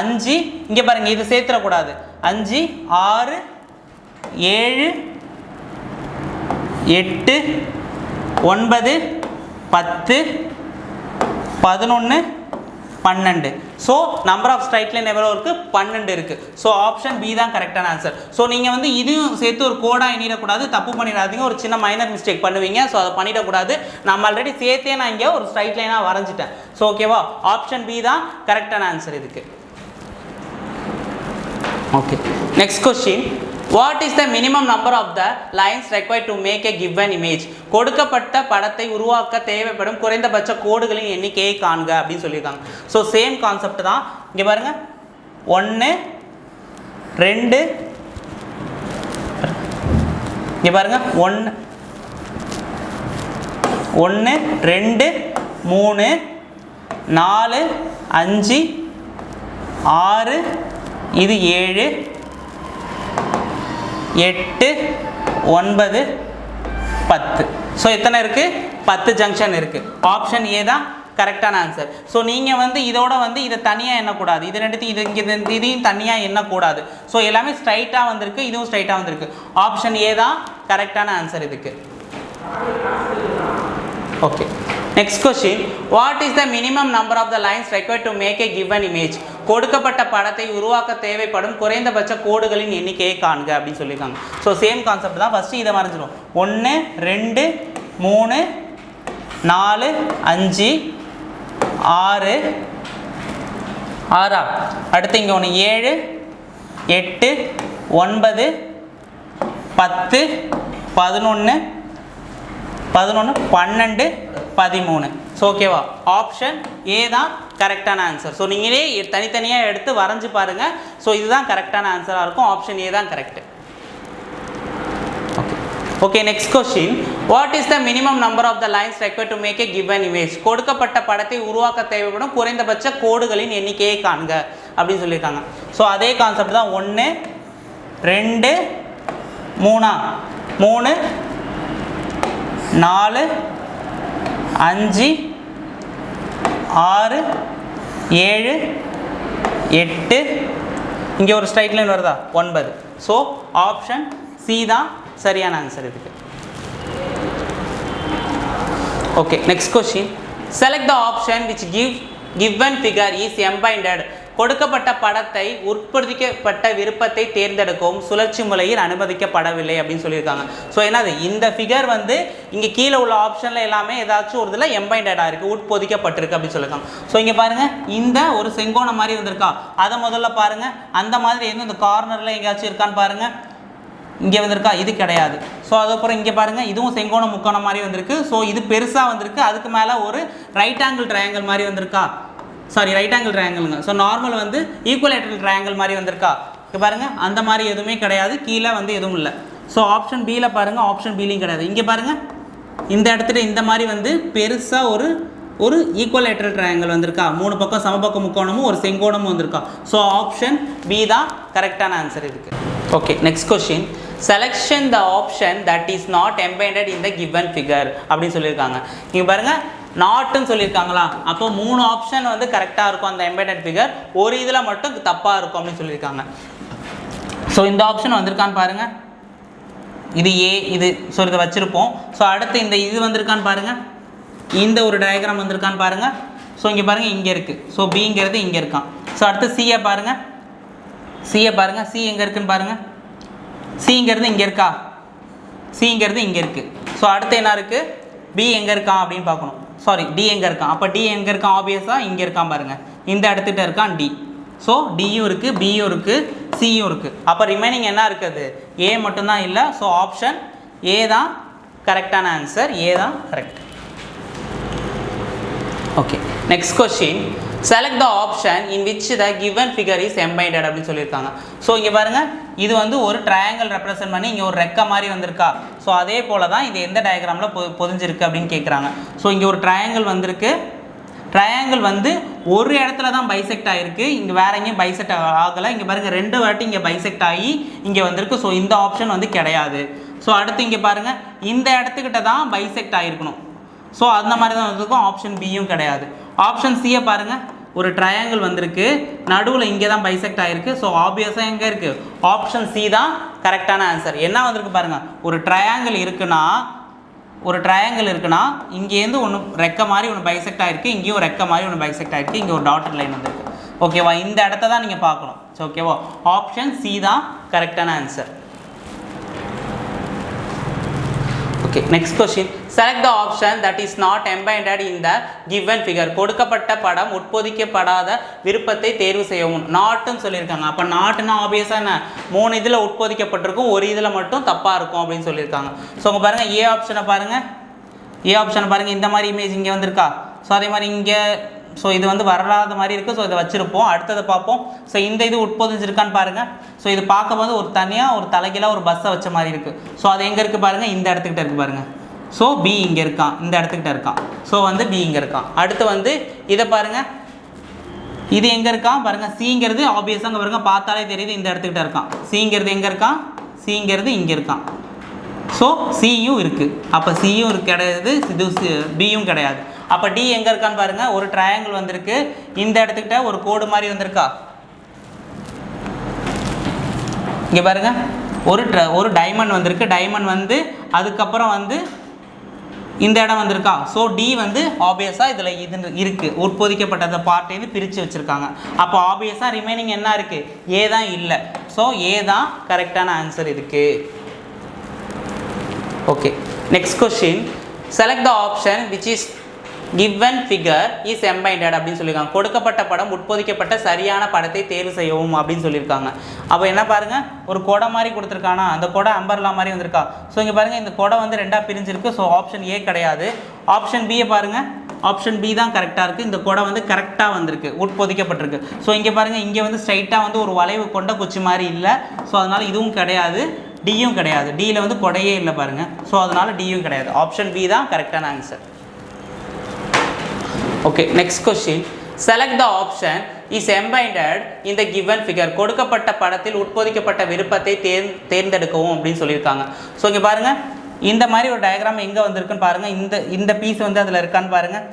5, இங்கே பாருங்க இது சேர்த்துடக்கூடாது. 5 6 7 8 9 10 11 12. So number of straight line எவ்வளோ இருக்குது? 12 இருக்குது. ஸோ ஆப்ஷன் பி தான் கரெக்டான ஆன்சர். ஸோ நீங்கள் வந்து இதையும் சேர்த்து ஒரு கோடாக எண்ணிடக்கூடாது, தப்பு பண்ணிடாதீங்க, ஒரு சின்ன மைனர் மிஸ்டேக் பண்ணுவீங்க. ஸோ அதை பண்ணிடக்கூடாது. நம்ம ஆல்ரெடி சேர்த்தே நான் இங்கே ஒரு ஸ்ட்ரைட் லைனாக வரைஞ்சிட்டேன். ஸோ ஓகேவா, ஆப்ஷன் பி தான் கரெக்டான ஆன்சர் இதுக்கு. Okay, next question. What is the minimum number of the lines required to make a given image? கொடுக்கப்பட்ட படத்தை உருவாக்க தேவைப்படும் குறைந்தபட்ச கோடுகளின் எண்ணிக்கையை காண்க அப்படின்னு சொல்லியிருக்காங்க. ஸோ சேம் கான்செப்ட் தான். இங்கே பாருங்க, 1 2, இங்கே பாருங்க 1 2 3 4 5 6, இது 7 8 9 10. ஸோ எத்தனை இருக்குது? 10 ஜங்ஷன் இருக்குது. ஆப்ஷன் ஏ தான் கரெக்டான ஆன்சர். ஸோ நீங்கள் வந்து இதோட வந்து இதை தனியாக எண்ணக்கூடாது, இது ரெண்டுத்தையும் இதையும் தனியாக எண்ணக்கூடாது. ஸோ எல்லாமே ஸ்ட்ரைட்டாக வந்திருக்கு, இதுவும் ஸ்ட்ரைட்டாக வந்திருக்கு. ஆப்ஷன் ஏ தான் கரெக்டான ஆன்சர் இதுக்கு. Okay, next question. What is the minimum number of the lines required to make a given image? கொடுக்கப்பட்ட படத்தை உருவாக்க தேவைப்படும் குறைந்தபட்ச கோடுகளின் எண்ணிக்கையை காண்க அப்படின்னு சொல்லியிருக்காங்க. ஸோ சேம் கான்செப்ட் தான். ஃபஸ்ட்டு இதை வரைஞ்சிடும். 1 2 3 4 5 6 6. அடுத்து இங்கே 1 7 8 9 10 11 12 13. ஸோ ஓகேவா, ஆப்ஷன் ஏ தான் கரெக்டான ஆன்சர். ஸோ நீங்களே தனித்தனியாக எடுத்து வரைஞ்சி பாருங்கள். ஸோ இதுதான் கரெக்டான ஆன்சராக இருக்கும். ஆப்ஷன் ஏ தான் correct. Okay okay, next question. What is the minimum number of the lines required to make a given image? கொடுக்கப்பட்ட படத்தை உருவாக்க தேவைப்படும் குறைந்தபட்ச கோடுகளின் எண்ணிக்கையை காண்க அப்படின்னு சொல்லியிருக்காங்க. ஸோ அதே கான்செப்ட் தான். 1 2 3 3 4 5 6 7 8, இங்கே ஒரு ஸ்ட்ரைட் லைன் வருதா? 9. ஸோ ஆப்ஷன் சி தான் சரியான ஆன்சர் இதுக்கு. Okay, next question. Select the option which given figure is embedded. கொடுக்கப்பட்ட படத்தை உட்படுத்திக்கப்பட்ட விருப்பத்தை தேர்ந்தெடுக்கவும் சுழற்சி முறையில் அனுமதிக்கப்படவில்லை அப்படின்னு சொல்லியிருக்காங்க. ஸோ என்னது, இந்த ஃபிகர் வந்து இங்கே கீழே உள்ள ஆப்ஷனில் எல்லாமே ஏதாச்சும் ஒரு இதில் எம்பைண்டடாக இருக்குது, உட்பொதிக்கப்பட்டிருக்கு அப்படின்னு சொல்லியிருக்காங்க. ஸோ இங்கே பாருங்கள், இந்த ஒரு செங்கோணம் மாதிரி வந்திருக்கா, அதை முதல்ல பாருங்கள். அந்த மாதிரி எதுவும் இந்த கார்னரில் எங்கேயாச்சும் இருக்கான்னு பாருங்கள். இங்கே வந்திருக்கா? இது கிடையாது. ஸோ அதுக்கப்புறம் இங்கே பாருங்கள், இதுவும் செங்கோணம் முக்கோணம் மாதிரி வந்திருக்கு. ஸோ இது பெருசாக வந்திருக்கு. அதுக்கு மேலே ஒரு ரைட் ஆங்கிள் ட்ரையாங்கிள் மாதிரி வந்திருக்கா? சாரி, ரைட் ஆங்கிள் ட்ரையாங்கிளுங்க. ஸோ நார்மல் வந்து ஈக்குவலேட்டரல் ட்ரையாங்கிள் மாதிரி வந்திருக்கா? இங்கே பாருங்கள், அந்த மாதிரி எதுவுமே கிடையாது. கீழே வந்து எதுவும் இல்லை. ஸோ ஆப்ஷன் பியில் பாருங்கள், ஆப்ஷன் பிலையும் கிடையாது. இங்கே பாருங்கள், இந்த இடத்துல இந்த மாதிரி வந்து பெருசாக ஒரு ஈக்குவலேட்டரல் ட்ரையாங்கிள் வந்திருக்கா? 3 பக்கம் சமபக்க முக்கோணமும் ஒரு செங்கோணமும் வந்திருக்கா? ஸோ ஆப்ஷன் பி தான் கரெக்டான ஆன்சர் இதுக்கு. Okay, next question. Selection the option that is not embedded in the given figure அப்படின்னு சொல்லியிருக்காங்க. இங்கே பாருங்கள், நாட்டுன்னு சொல்லியிருக்காங்களா? அப்போ 3 ஆப்ஷன் வந்து கரெக்டாக இருக்கும் அந்த எம்பெடட் ஃபிகர், ஒரு இதில் மட்டும் தப்பாக இருக்கும் அப்படின்னு சொல்லியிருக்காங்க. ஸோ இந்த ஆப்ஷன் வந்திருக்கான்னு பாருங்கள், இது ஏ, இது ஸோ இதை வச்சுருப்போம். ஸோ அடுத்து இந்த இது வந்திருக்கான்னு பாருங்கள், இந்த ஒரு டயக்ராம் வந்திருக்கான்னு பாருங்கள். ஸோ இங்கே பாருங்கள், இங்கே இருக்குது. ஸோ பிங்கிறது இங்கே இருக்கான். ஸோ அடுத்து சியை பாருங்கள், சி எங்கே இருக்குன்னு பாருங்கள். சிங்கிறது இங்கே இருக்கா? சிங்கிறது இங்கே இருக்குது. ஸோ அடுத்து என்ன இருக்குது? பி எங்கே இருக்கான் அப்படின்னு பார்க்கணும். சாரி, டி எங்கே இருக்கான்? அப்போ டி எங்கே இருக்கான்? ஆப்வியஸாக இங்கே இருக்கான் பாருங்கள், இந்த இடத்துக்கிட்ட இருக்கான் டி. ஸோ டியும் இருக்குது, பியும் இருக்குது, சியும் இருக்குது. அப்போ ரிமைனிங் என்ன இருக்குது? ஏ மட்டும்தான் இல்லை. ஸோ ஆப்ஷன் ஏ தான் கரெக்டான ஆன்சர். ஏ தான் correct. Okay, next question. Select the option in which the given figure is embedded அப்படின்னு சொல்லியிருக்காங்க. ஸோ இங்கே பாருங்கள், இது வந்து ஒரு ட்ரையாங்கிள் ரெப்ரசென்ட் பண்ணி இங்கே ஒரு ரெக்க மாதிரி வந்திருக்கா? ஸோ அதே போல் தான் இது எந்த டயக்ராமில் பொதிஞ்சிருக்கு அப்படின்னு கேட்குறாங்க. ஸோ இங்கே ஒரு ட்ரையாங்கிள் வந்திருக்கு. ட்ரையாங்கிள் வந்து ஒரு இடத்துல தான் பைசெக்ட் ஆகிருக்கு, இங்கே வேறு எங்கேயும் பைசெக்ட் ஆகலை. இங்கே பாருங்கள், 2 வாட்டி இங்கே பைசெக்ட் ஆகி இங்கே வந்திருக்கு. ஸோ இந்த ஆப்ஷன் வந்து கிடையாது. ஸோ அடுத்து இங்கே பாருங்கள், இந்த இடத்துக்கிட்ட தான் பைசெக்ட் ஆகிருக்கணும். ஸோ அந்த மாதிரி தான் வந்திருக்கும். ஆப்ஷன் பியும் கிடையாது. ஆப்ஷன் சியை பாருங்கள், ஒரு ட்ரையாங்கிள் வந்திருக்கு, நடுவில் இங்கே தான் பைசெக்ட் ஆகிருக்கு. ஸோ ஆப்வியஸாக எங்கே இருக்குது? ஆப்ஷன் சி தான் கரெக்டான ஆன்சர். என்ன வந்திருக்கு பாருங்கள், ஒரு ட்ரையாங்கிள் இருக்குன்னா ஒரு ட்ரையாங்கிள் இருக்குன்னா இங்கேருந்து ஒன்று ரெக்க மாதிரி ஒன்று பைசெக்ட் ஆகிருக்கு, இங்கேயும் ரெக்க மாதிரி ஒன்று பைசெக்ட் ஆகிருக்கு, இங்கே ஒரு டாட்டட் லைன் வந்துருக்கு. ஓகேவா, இந்த இடத்த தான் நீங்கள் பார்க்கணும். ஸோ ஓகேவா, ஆப்ஷன் சி தான் கரெக்டான answer. Okay, next question. Select the option that is not embedded in the given figure. கொடுக்கப்பட்ட படம் உட்பொதிக்கப்படாத விருப்பத்தை தேர்வு செய்யவும். நாட்டுன்னு சொல்லியிருக்காங்க. அப்போ நாட்டுன்னா ஆப்வியஸாக என்ன, 3 இதில் உட்பொதிக்கப்பட்டிருக்கும், ஒரு இதில் மட்டும் தப்பாக இருக்கும் அப்படின்னு சொல்லியிருக்காங்க. ஸோ உங்கள் பாருங்கள், ஏ ஆப்ஷனை பாருங்கள், ஏ ஆப்ஷனை பாருங்கள், இந்த மாதிரி இமேஜ் இங்கே வந்திருக்கா. ஸோ அதே மாதிரி இங்கே, ஸோ இது வந்து வராத மாதிரி இருக்குது. ஸோ இதை வச்சுருப்போம், அடுத்ததை பார்ப்போம். ஸோ இந்த இது உட்பொதிஞ்சிருக்கான்னு பாருங்கள். ஸோ இது பார்க்கும்போது ஒரு தனியாக ஒரு தலைகீழாக ஒரு பஸ்ஸை வச்ச மாதிரி இருக்குது. ஸோ அது எங்கே இருக்குது பாருங்கள், இந்த இடத்துக்கிட்ட இருக்குது பாருங்கள். ஸோ பி இங்கே இருக்கான், இந்த இடத்துக்கிட்ட இருக்கான். ஸோ வந்து பி இங்கே இருக்கான். அடுத்து வந்து இதை பாருங்கள், இது எங்கே இருக்கான் பாருங்கள், சிங்கிறது ஆப்வியஸாக அங்கே பாருங்கள், பார்த்தாலே தெரியுது இந்த இடத்துக்கிட்ட இருக்கான். சிங்கிறது எங்கே இருக்கான், சிங்கிறது இங்கே இருக்கான். ஸோ சியும் இருக்குது. அப்போ சியும் கிடையாது, இது பியும் கிடையாது. அப்போ டி எங்கே இருக்கான்னு பாருங்கள், ஒரு ட்ரையாங்கிள் வந்திருக்கு, இந்த இடத்துக்கிட்ட ஒரு கோடு மாதிரி வந்திருக்கா. இங்கே பாருங்கள், ஒரு டைமண்ட் வந்திருக்கு, டைமண்ட் வந்து அதுக்கப்புறம் வந்து இந்த இடம் வந்திருக்கா. ஸோ டி வந்து ஆப்வியஸாக இதில் இது இருக்குது, உட்பொதிக்கப்பட்ட பார்ட்டையும் பிரித்து வச்சுருக்காங்க. அப்போ ஆப்வியஸாக ரிமைனிங் என்ன இருக்குது, ஏ தான் இல்லை. ஸோ ஏ தான் கரெக்டான ஆன்சர் இதுக்கு. Okay, next question. Select the option which is given figure is embedded அப்படின்னு சொல்லியிருக்காங்க. கொடுக்கப்பட்ட படம் உட்பொதிக்கப்பட்ட சரியான படத்தை தேர்வு செய்யவும் அப்படின்னு சொல்லியிருக்காங்க. அப்போ என்ன பாருங்கள், ஒரு கொடை மாதிரி கொடுத்துருக்கானா, அந்த கொடை அம்பர்லா மாதிரி வந்திருக்கா. ஸோ இங்கே பாருங்கள், இந்த கொடை வந்து 2ஆக பிரிஞ்சிருக்கு. ஸோ ஆப்ஷன் ஏ கிடையாது. ஆப்ஷன் பியை பாருங்கள், ஆப்ஷன் பி தான் கரெக்டாக இருக்குது. இந்த கொடை வந்து கரெக்டாக வந்திருக்கு, உட்பொதிக்கப்பட்டிருக்கு. ஸோ இங்கே பாருங்கள், இங்கே வந்து ஸ்ட்ரைட்டாக வந்து ஒரு வளைவு கொண்ட குச்சி மாதிரி இல்லை. ஸோ அதனால் இதுவும் கிடையாது, டியும் கிடையாது. டியில் வந்து கொடையே இல்லை பாருங்கள். ஸோ அதனால் டியும் கிடையாது. ஆப்ஷன் பி தான் கரெக்டான answer. Okay, next question. Select the option is embedded இந்த கிவன் ஃபிகர். கொடுக்கப்பட்ட படத்தில் உட்பொதிக்கப்பட்ட விருப்பத்தை தேர்ந்தெடுக்கவும் அப்படின்னு சொல்லியிருக்காங்க. ஸோ இங்கே பாருங்கள், இந்த மாதிரி ஒரு டயக்ராம் எங்கே வந்திருக்குன்னு பாருங்கள். இந்த பீஸ் வந்து அதில் இருக்கான்னு பாருங்கள்.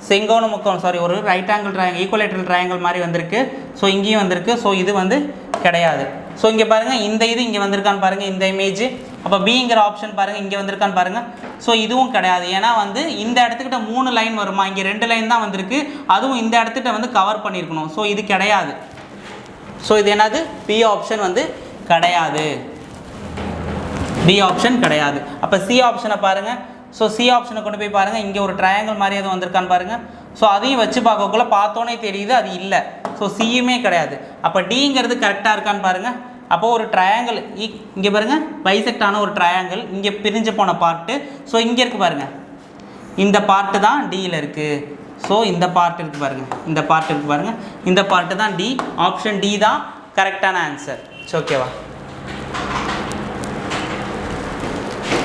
செங்கோண முக்கோணம், சாரி, ஒரு right angle triangle, equilateral triangle மாதிரி வந்திருக்கு. ஸோ இங்கேயும் வந்திருக்கு. ஸோ இது வந்து கிடையாது. ஸோ இங்கே பாருங்கள், இந்த இது இங்கே வந்திருக்கான்னு பாருங்கள், இந்த இமேஜ். அப்போ பிங்கிற ஆப்ஷன் பாருங்கள், இங்கே வந்திருக்கான்னு பாருங்கள். ஸோ இதுவும் கிடையாது. ஏன்னா வந்து இந்த இடத்துக்கிட்ட 3 லைன் வருமா, இங்கே 2 லைன் தான் வந்திருக்கு. அதுவும் இந்த இடத்துக்கிட்ட வந்து கவர் பண்ணியிருக்கணும். ஸோ இது கிடையாது. ஸோ இது என்னது, பி ஆப்ஷன் வந்து கிடையாது, பி ஆப்ஷன் கிடையாது. அப்போ சி ஆப்ஷனை பாருங்கள். ஸோ சி ஆப்ஷனை கொண்டு போய் பாருங்கள், இங்கே ஒரு ட்ரையாங்கிள் மாதிரி எதுவும் வந்திருக்கான்னு பாருங்கள். ஸோ அதையும் வச்சு பார்க்கக்குள்ள பார்த்தோன்னே தெரியுது அது இல்லை. ஸோ சியுமே கிடையாது. அப்போ டிங்கிறது கரெக்டாக இருக்கான்னு பாருங்கள். அப்போது ஒரு ட்ரையாங்கிள் இங்கே பாருங்கள், பைசெக்டான ஒரு ட்ரையாங்கிள் இங்கே பிரிஞ்சு போன பார்ட்டு. ஸோ இங்கே இருக்குது பாருங்கள், இந்த பார்ட்டு தான் டியில் இருக்குது. ஸோ இந்த பார்ட் இருக்குது பாருங்கள், இந்த பார்ட் இருக்குது பாருங்கள், இந்த பார்ட்டு தான் டி. ஆப்ஷன் டி தான் கரெக்டான ஆன்சர். ஸோ ஓகேவா.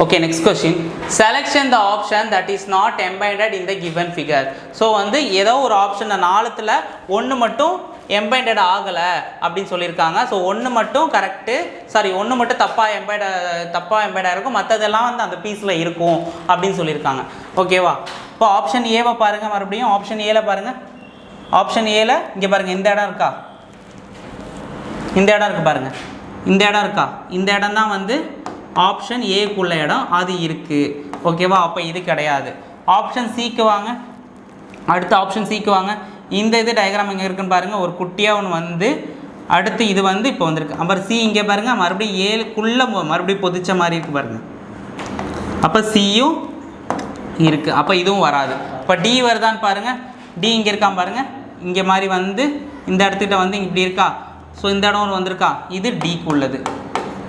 Okay, next question. Selection the option that is not embedded in the given figure. So வந்து ஏதோ ஒரு ஆப்ஷன் 4ல் 1 மட்டும் எம்பைண்டட் ஆகலை அப்படின்னு சொல்லியிருக்காங்க. ஸோ 1 மட்டும் கரெக்டு, சாரி 1 மட்டும் தப்பாக எம்பைடாக இருக்கும், மற்றதெல்லாம் வந்து அந்த பீஸில் இருக்கும் அப்படின்னு சொல்லியிருக்காங்க. ஓகேவா. இப்போ ஆப்ஷன் ஏவை பாருங்கள், மறுபடியும் ஆப்ஷன் ஏல பாருங்கள். ஆப்ஷன் ஏல இங்கே பாருங்கள், இந்த இடம் இருக்கா, இந்த இடம் இருக்குது பாருங்கள், இந்த இடம் இருக்கா, இந்த இடம் தான் வந்து ஆப்ஷன் ஏக்குள்ள இடம், அது இருக்குது. ஓகேவா. அப்போ இது கிடையாது. ஆப்ஷன் சிக்கு வாங்க, அடுத்த ஆப்ஷன் சிக்கு வாங்க. இந்த இது டயக்ராம் எங்கே இருக்குன்னு பாருங்கள், ஒரு குட்டியாக ஒன்று வந்து அடுத்து இது வந்து இப்போ வந்திருக்கு. அப்புறம் சி இங்கே பாருங்கள், மறுபடியும் ஏக்குள்ளே மறுபடியும் பொதிச்ச மாதிரி இருக்குது பாருங்கள். அப்போ சியும் இருக்குது, அப்போ இதுவும் வராது. இப்போ டி வருதான்னு பாருங்கள், டி இங்கே இருக்கான் பாருங்கள், இங்கே மாதிரி வந்து இந்த இடத்துக்கிட்ட வந்து இப்படி இருக்கா. ஸோ இந்த இடம் ஒன்று வந்திருக்கா, இது டிக்கு உள்ளது.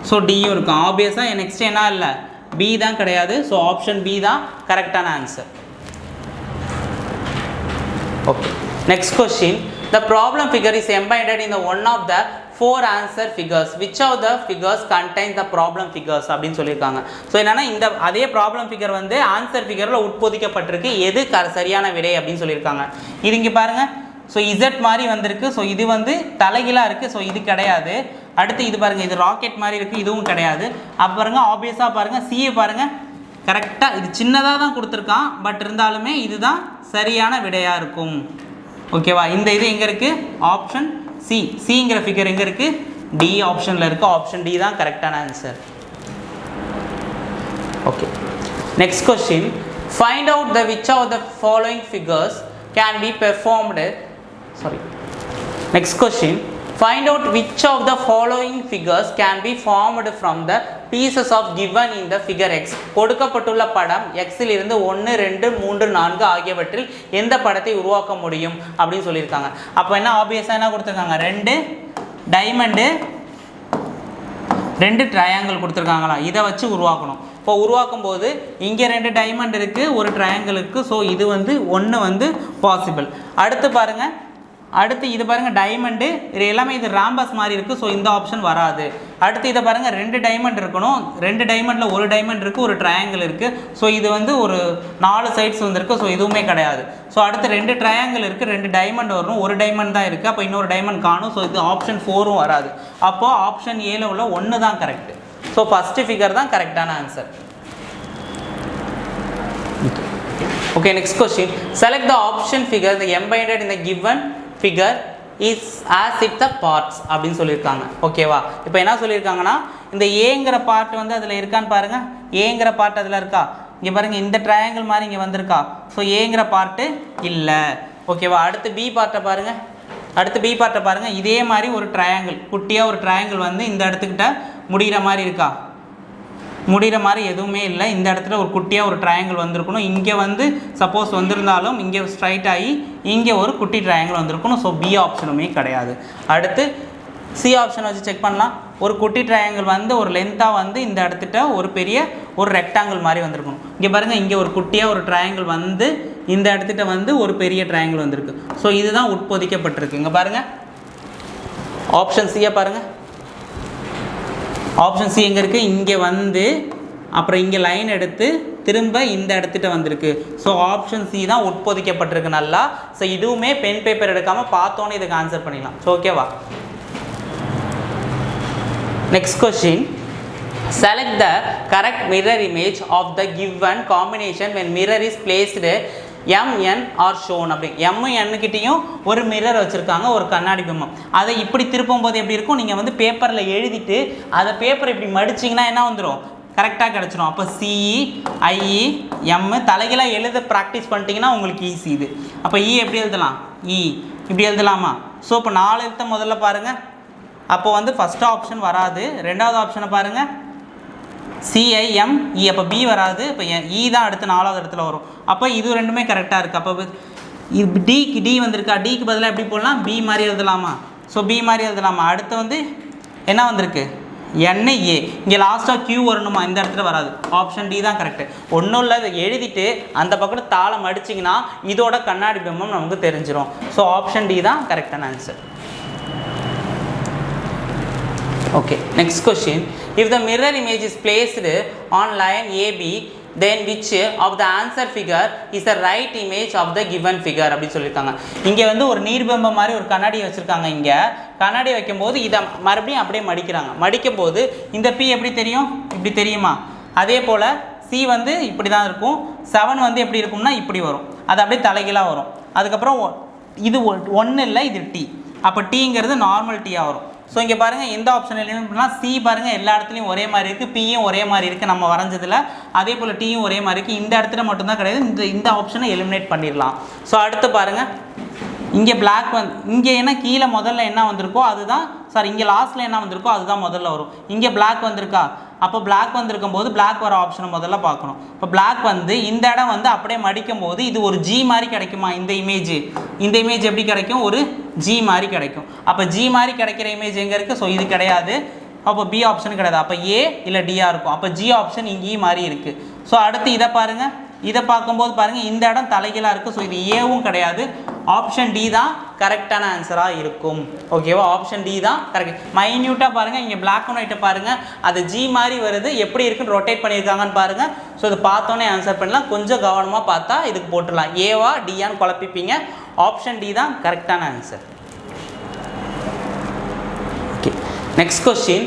ஸோ டியும் இருக்கும். ஆப்வியஸாக நெக்ஸ்ட் என்ன இல்லை, பி தான் கிடையாது. ஸோ ஆப்ஷன் பி தான் கரெக்டான answer. Okay, next question. The problem figure is embedded in the one of the 4 answer figures. Which of the figures contain the problem figures அப்படின்னு சொல்லியிருக்காங்க. ஸோ என்னென்னா, இந்த அதே ப்ராப்ளம் ஃபிகர் வந்து ஆன்சர் ஃபிகரில் உட்பொதிக்கப்பட்டிருக்கு, எது சரியான விடை அப்படின்னு சொல்லியிருக்காங்க. இது இங்கே பாருங்கள். ஸோ இசட் மாதிரி வந்திருக்கு. ஸோ இது வந்து தலைகீழாக இருக்குது. ஸோ இது கிடையாது. அடுத்து இது பாருங்கள், இது ராக்கெட் மாதிரி இருக்குது, இதுவும் கிடையாது. அப்போ பாருங்கள், ஆப்வியஸாக பாருங்கள், சியை பாருங்கள், கரெக்டாக இது சின்னதாக தான் கொடுத்துருக்கான், பட் இருந்தாலுமே இதுதான் சரியான விடையாக இருக்கும். ஓகேவா. இந்த இது எங்கே இருக்குது, ஆப்ஷன் சி. சிங்கிற ஃபிகர் எங்கே இருக்குது, டி ஆப்ஷனில் இருக்குது. ஆப்ஷன் டி தான் கரெக்டான answer. Okay, Next question, find out the which of the following figures can be performed. Next question, find out which of the following figures can be formed from the pieces of given in the figure X. கொடுக்கப்பட்டுள்ள படம் X இல் இருந்து 1 2 3 4 ஆகியவற்றில் எந்த படத்தை உருவாக்க முடியும் அப்படின்னு சொல்லியிருக்காங்க. அப்போ என்ன ஆப்வியஸாக என்ன கொடுத்துருக்காங்க, 2 டைமண்டு 2 ட்ரையாங்கிள் கொடுத்துருக்காங்களா, இதை வச்சு உருவாக்கணும். இப்போ உருவாக்கும் போது இங்கே 2 டைமண்ட் இருக்குது, ஒரு ட்ரையாங்கிள் இருக்குது. ஸோ இது வந்து 1 வந்து பாசிபிள். அடுத்து பாருங்கள், அடுத்து இது பாருங்கள் டைமண்டு, இது எல்லாமே இது ராம்பஸ் மாதிரி இருக்குது. ஸோ இந்த ஆப்ஷன் வராது. அடுத்து இதை பாருங்கள் 2 டைமண்ட் இருக்கணும், 2 டைமண்டில் ஒரு டைமண்ட் இருக்குது, ஒரு ட்ரையாங்கிள் இருக்குது. ஸோ இது வந்து ஒரு 4 சைட்ஸ் வந்துருக்கு. ஸோ இதுவுமே கிடையாது. ஸோ அடுத்து 2 ட்ரையாங்கிள் இருக்குது, 2 டைமண்ட் வரணும், ஒரு டைமண்ட் தான் இருக்குது. அப்போ இன்னொரு டைமண்ட் காணும். ஸோ இது ஆப்ஷன் 4ம் வராது. அப்போது ஆப்ஷன் ஏல உள்ள 1 தான் கரெக்டு. ஸோ ஃபஸ்ட்டு ஃபிகர் தான் கரெக்டான answer. Okay, next question, select the option figure the embedded in the given figure is as it the parts அப்படின்னு சொல்லியிருக்காங்க. ஓகேவா, இப்போ என்ன சொல்லியிருக்காங்கன்னா, இந்த ஏங்கிற பார்ட் வந்து அதில் இருக்கான்னு பாருங்கள். ஏங்கிற பார்ட் அதில் இருக்கா, இங்கே பாருங்கள் இந்த ட்ரையாங்கிள் மாதிரி இங்கே வந்திருக்கா. ஸோ ஏங்கிற பார்ட்டு இல்லை. ஓகேவா, அடுத்து பி பார்ட்டை பாருங்கள். அடுத்து பி பார்ட்டை பாருங்கள், இதே மாதிரி ஒரு ட்ரையாங்கிள், குட்டியாக ஒரு ட்ரையாங்கிள் வந்து இந்த இடத்துக்கிட்ட முடிகிற மாதிரி இருக்கா, முடிகிற மாதிரி எதுவுமே இல்லை. இந்த இடத்துல ஒரு குட்டியாக ஒரு ட்ரையாங்கிள் வந்திருக்கணும். இங்கே வந்து சப்போஸ் வந்திருந்தாலும் இங்கே ஸ்ட்ரைட் ஆகி இங்கே ஒரு குட்டி ட்ரையாங்கிள் வந்திருக்கணும். ஸோ பி ஆப்ஷனுமே கிடையாது. அடுத்து சி ஆப்ஷன் வச்சு செக் பண்ணலாம். ஒரு குட்டி ட்ரையாங்கிள் வந்து ஒரு லென்த்தாக வந்து இந்த இடத்துட்ட ஒரு பெரிய ஒரு ரெக்டாங்கிள் மாதிரி வந்திருக்கணும். இங்கே பாருங்கள், இங்கே ஒரு குட்டியாக ஒரு ட்ரையாங்கிள் வந்து இந்த இடத்துட்ட வந்து ஒரு பெரிய ட்ரையாங்கிள் வந்திருக்கு. ஸோ இதுதான் உட்பொதிக்கப்பட்டிருக்கு. இங்கே பாருங்கள், ஆப்ஷன் சியை பாருங்கள். ஆப்ஷன் சி எங்கே இருக்குது, இங்கே வந்து அப்புறம் இங்கே லைன் எடுத்து திரும்ப இந்த இடத்துட்ட வந்திருக்கு. ஸோ ஆப்ஷன் சி தான் உட்பொதிக்கப்பட்டிருக்கு நல்லா. ஸோ இதுவுமே பென் பேப்பர் எடுக்காமல் பார்த்தோன்னே இதுக்கு ஆன்சர் பண்ணிடலாம். ஸோ ஓகேவா. Next question, select the correct mirror image of the given combination when mirror is placed mn or shown. அப்படி mn கிட்டையும் ஒரு மிரர் வச்சுருக்காங்க, ஒரு கண்ணாடி பிம்பம். அதை இப்படி திருப்பும் போது எப்படி இருக்கும், நீங்கள் வந்து பேப்பரில் எழுதிட்டு அதை பேப்பர் இப்படி மடிச்சிங்கன்னா என்ன வந்துடும், கரெக்டாக கிடச்சிரும். அப்போ சிஇ ஐஇ எம் தலைகளாக எழுத ப்ராக்டிஸ் பண்ணிட்டீங்கன்னா உங்களுக்கு ஈஸி இது. அப்போ இ எப்படி எழுதலாம், இ இப்படி எழுதலாமா. ஸோ இப்போ 4 எழுத்த முதல்ல பாருங்கள். அப்போ வந்து ஃபஸ்ட் ஆப்ஷன் வராது. ரெண்டாவது ஆப்ஷனை பாருங்கள், சிஐஎம்இ. அப்போ பி வராது. இப்போ இ தான் அடுத்து 4வது இடத்துல வரும். அப்போ இது ரெண்டுமே கரெக்டாக இருக்குது. அப்போ டிக்கு டி வந்திருக்கா, டிக்கு பதிலாக எப்படி போடலாம், பி மாதிரி எழுதலாமா. ஸோ பி மாதிரி எழுதலாமா. அடுத்து வந்து என்ன வந்திருக்கு, என்ஏ. இங்கே லாஸ்ட்டாக கியூ வரணுமா, இந்த இடத்துல வராது. ஆப்ஷன் டி தான் கரெக்டு. ஒன்றும் இல்லை, இதை எழுதிட்டு அந்த பக்கம் தாளம் அடிச்சிங்கன்னா இதோட கண்ணாடி பிம்பம் நமக்கு தெரிஞ்சிடும். ஸோ ஆப்ஷன் டி தான் கரெக்டான answer. Okay, next question, if the mirror image is placed on line AB, then which of the answer figure is the right image of the given figure அப்படி சொல்லியிருக்காங்க. இங்கே வந்து ஒரு நீர்பிம்பம் மாதிரி ஒரு கண்ணாடி வச்சுருக்காங்க. இங்கே கண்ணாடி வைக்கும்போது இதை மறுபடியும் அப்படியே மடிக்கிறாங்க. மடிக்கும் போது இந்த பி எப்படி தெரியும், இப்படி தெரியுமா. அதே போல் சி வந்து இப்படி தான் இருக்கும். 7 வந்து எப்படி இருக்கும்னா இப்படி வரும், அது அப்படியே தலைகீழாக வரும். அதுக்கப்புறம் இது 1 இல்லை, இது டி. அப்போ டீங்கிறது நார்மல் டீயாக வரும். ஸோ இங்கே பாருங்கள், எந்த ஆப்ஷன் இல்லைன்னு பண்ணலாம். சி பாருங்கள் எல்லா இடத்துலையும் ஒரே மாதிரி இருக்குது, பியும் ஒரே மாதிரி இருக்குது நம்ம வரைஞ்சதில். அதே போல் டீயும் ஒரே மாதிரி இருக்குது. இந்த இடத்துல மட்டும்தான் கிடையாது. இந்த ஆப்ஷனை எலிமினேட் பண்ணிடலாம். ஸோ அடுத்து பாருங்கள், இங்கே பிளாக் வந்து இங்கே என்ன கீழே முதல்ல என்ன வந்திருக்கோ அதுதான், சாரி இங்கே லாஸ்ட்டில் என்ன வந்திருக்கோ அதுதான் முதல்ல வரும். இங்கே பிளாக் வந்திருக்கா, அப்போ பிளாக் வந்திருக்கும் போது பிளாக் வர ஆப்ஷனை முதல்ல பார்க்கணும். இப்போ பிளாக் வந்து இந்த இடம் வந்து அப்படியே மடிக்கும் போது இது ஒரு ஜி மாதிரி கிடைக்குமா. இந்த இமேஜ் எப்படி கிடைக்கும், ஒரு ஜி மாதிரி கிடைக்கும். அப்போ ஜி மாதிரி கிடைக்கிற இமேஜ் எங்கே இருக்குது, ஸோ இது கிடையாது. அப்போ பி ஆப்ஷன் கிடையாது. அப்போ ஏ இல்லை டியாக இருக்கும். அப்போ ஜி ஆப்ஷன் இங்கே மாதிரி இருக்குது. ஸோ அடுத்து இதை பாருங்கள், இதை பார்க்கும்போது பாருங்கள் இந்த இடம் தலைகீழாக இருக்குது. ஸோ இது ஏவும் கிடையாது. ஆப்ஷன் டி தான் கரெக்டான ஆன்சராக இருக்கும். ஓகேவா, ஆப்ஷன் டி தான் கரெக்ட். மைன்யூட்டாக பாருங்கள், இங்கே பிளாக் அண்ட் ஒயிட்டை பாருங்கள், அது ஜி மாதிரி வருது, எப்படி இருக்குன்னு ரொட்டேட் பண்ணியிருக்காங்கன்னு பாருங்கள். ஸோ இது பார்த்தோன்னே ஆன்சர் பண்ணலாம். கொஞ்சம் கவனமாக பார்த்தா இதுக்கு போட்டுடலாம். ஏவா டியான்னு குழப்பிப்பீங்க. ஆப்ஷன் டி தான் கரெக்டான ஆன்சர். ஓகே, நெக்ஸ்ட் கொஸ்டின்,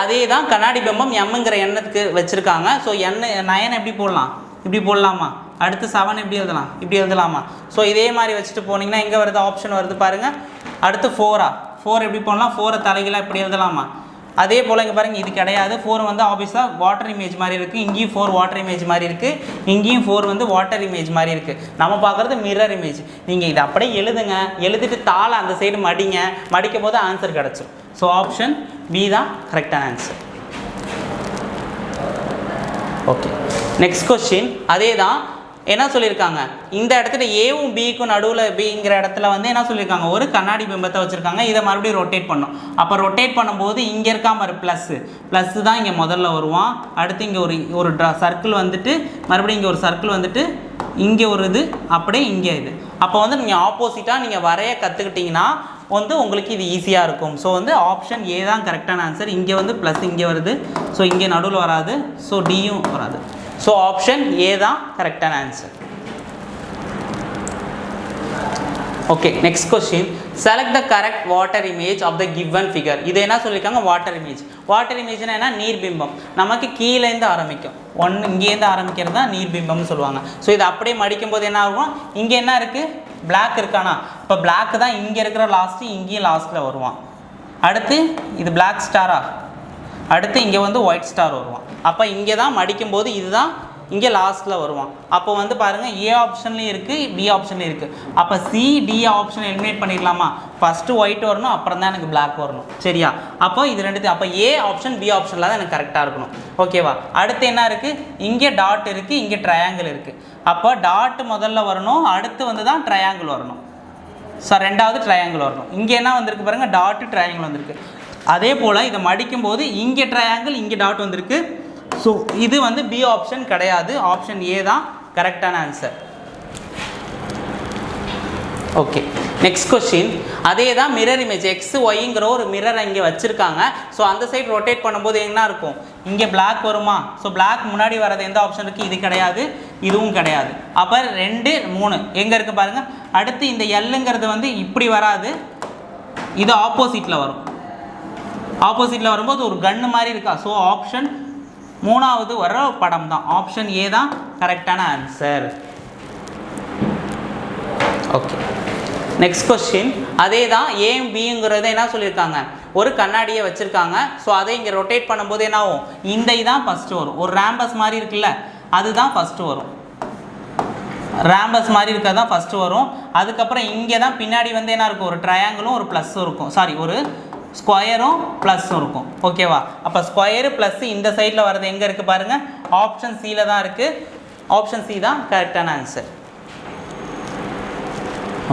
அதே தான் கண்ணாடி பிம்பம் எம்ங்கிற எண்ணத்துக்கு வச்சுருக்காங்க. ஸோ 9 எப்படி போடலாம், இப்படி போடலாமா. அடுத்து 7 எப்படி எழுதலாம், இப்படி எழுதலாமா. ஸோ இதே மாதிரி வச்சுட்டு போனீங்கன்னா எங்கே வருது, ஆப்ஷன் வருது பாருங்கள். அடுத்து 4 எப்படி போடலாம், 4 தலைகளாக இப்படி எழுதலாமா. அதே போல் இங்கே பாருங்கள் இது கிடையாது. 4 வந்து ஆப்வியஸாக வாட்டர் இமேஜ் மாதிரி இருக்குது. இங்கேயும் 4 வாட்டர் இமேஜ் மாதிரி இருக்குது. இங்கேயும் 4 வந்து வாட்டர் இமேஜ் மாதிரி இருக்குது. நம்ம பார்க்குறது மிரர் இமேஜ். நீங்கள் இதை அப்படியே எழுதுங்க, எழுதிட்டு தாளை அந்த சைடு மடிங்க, மடிக்கும் போது ஆன்சர் கிடச்சிடும். ஸோ ஆப்ஷன் பி தான் கரெக்டான ஆன்சர். ஓகே, நெக்ஸ்ட் கொஸ்டின் அதே தான். என்ன சொல்லியிருக்காங்க, இந்த இடத்துல ஏவும் பிக்கும் நடுவில் பிங்கிற இடத்துல வந்து என்ன சொல்லியிருக்காங்க, ஒரு கண்ணாடி பிம்பத்தை வச்சுருக்காங்க. இதை மறுபடியும் ரொட்டேட் பண்ணும். அப்போ ரொட்டேட் பண்ணும்போது இங்கே இருக்காம ப்ளஸ்ஸு தான் இங்கே முதல்ல வருவான். அடுத்து இங்கே ஒரு சர்க்கிள் வந்துட்டு மறுபடியும் இங்கே ஒரு சர்க்கிள் வந்துட்டு இங்கே ஒரு இது அப்படியே இங்கே இது. அப்போ வந்து நீங்கள் ஆப்போசிட்டாக நீங்கள் வரைய கற்றுக்கிட்டிங்கன்னா வந்து உங்களுக்கு இது ஈஸியாக இருக்கும். ஸோ வந்து ஆப்ஷன் ஏ தான் கரெக்டான ஆன்சர். இங்கே வந்து ப்ளஸ் இங்கே வருது. ஸோ இங்கே நடுவில் வராது. ஸோ டியும் வராது. ஸோ ஆப்ஷன் ஏ தான் கரெக்டான answer. Okay, next question. Select the correct water image of the given figure. இது என்ன சொல்லியிருக்காங்க, வாட்டர் இமேஜ். வாட்டர் இமேஜ்னா என்ன, நீர்பிம்பம். நமக்கு கீழேருந்து ஆரம்பிக்கும், இங்கேருந்து ஆரம்பிக்கிறது தான் நீர்பிம்பம்னு சொல்லுவாங்க. ஸோ இது அப்படியே மடிக்கும் போது என்ன ஆகும், இங்கே என்ன இருக்குது, பிளாக் இருக்கானா. இப்போ பிளாக் தான் இங்கே இருக்கிற லாஸ்ட்டு, இங்கேயும் லாஸ்ட்டில் வருவான். அடுத்து இது பிளாக் ஸ்டாரா, அடுத்து இங்கே வந்து ஒயிட் ஸ்டார் வருவான். அப்போ இங்கே தான் மடிக்கும்போது இதுதான் இங்கே லாஸ்ட்டில் வருவான். அப்போ வந்து பாருங்கள், ஏ ஆப்ஷன்லேயும் இருக்குது, பி ஆப்ஷன்லேயும் இருக்குது. அப்போ சி டி ஆப்ஷன் எலிமினேட் பண்ணிடலாமா. ஃபஸ்ட்டு ஒயிட் வரணும், அப்புறம் தான் எனக்கு பிளாக் வரணும். சரியா, அப்போ இது ரெண்டுத்தையும், அப்போ ஏ ஆப்ஷன் பி ஆப்ஷனில் தான் எனக்கு கரெக்டாக இருக்கணும். ஓகேவா. அடுத்து என்ன இருக்குது, இங்கே டாட் இருக்குது, இங்கே ட்ரையாங்கிள் இருக்குது. அப்போ டாட் முதல்ல வரணும், அடுத்து வந்து தான் ட்ரையாங்கிள் வரணும். ஸோ ரெண்டாவது ட்ரையாங்கிள் வரணும். இங்கே என்ன வந்திருக்கு பாருங்கள், டாட்டு ட்ரையாங்கிள் வந்திருக்கு. அதே போல் இதை மடிக்கும்போது இங்கே ட்ரையாங்கிள், இங்கே டாட் வந்திருக்கு. ஸோ இது வந்து பி ஆப்ஷன் கிடையாது. ஆப்ஷன் ஏ தான் கரெக்டான ஆன்சர். ஓகே, நெக்ஸ்ட் கொஸ்டின் அதே தான். மிரர் இமேஜ் எக்ஸ் ஒய்ங்கிற ஒரு மிரர் இங்கே வச்சுருக்காங்க. ஸோ அந்த சைடு ரொட்டேட் பண்ணும்போது என்ன இருக்கும், இங்கே பிளாக் வருமா. ஸோ பிளாக் முன்னாடி வரது எந்த ஆப்ஷன் இருக்குது, இது கிடையாது, இதுவும் கிடையாது. அப்போ 2 3 எங்கே இருக்குது பாருங்கள். அடுத்து இந்த எல்லுங்கிறது வந்து இப்படி வராது, இது ஆப்போசிட்டில் வரும். ஆப்போசிட்டில் வரும்போது ஒரு கன்று மாதிரி இருக்கா. ஸோ ஆப்ஷன் 3வது வர படம் தான். ஆப்ஷன் ஏ தான் கரெக்டான ஆன்சர். ஓகே, நெக்ஸ்ட் கொஸ்டின் அதே தான். ஏயும் பிங்கிறத என்ன சொல்லியிருக்காங்க, ஒரு கண்ணாடியை வச்சுருக்காங்க. ஸோ அதை இங்கே ரொட்டேட் பண்ணும்போது என்ன ஆகும், இந்த இதான் ஃபஸ்ட்டு வரும். ஒரு ரேம்பஸ் மாதிரி இருக்குல்ல, அதுதான் ஃபஸ்ட்டு வரும். ரேம்பஸ் மாதிரி இருக்கிறது தான் ஃபஸ்ட்டு வரும். அதுக்கப்புறம் இங்கே தான் பின்னாடி வந்து என்ன இருக்கும், ஒரு ட்ரையாங்கிளும் ஒரு ப்ளஸ்ஸும் இருக்கும். சாரி, ஒரு ஸ்கொயரும் ப்ளஸ்ஸும் இருக்கும். ஓகேவா. அப்போ ஸ்கொயரு ப்ளஸ் இந்த சைடில் வர்றது எங்கே இருக்குது பாருங்கள், ஆப்ஷன் சியில் தான் இருக்குது. ஆப்ஷன் சி தான் கரெக்டான ஆன்சர்.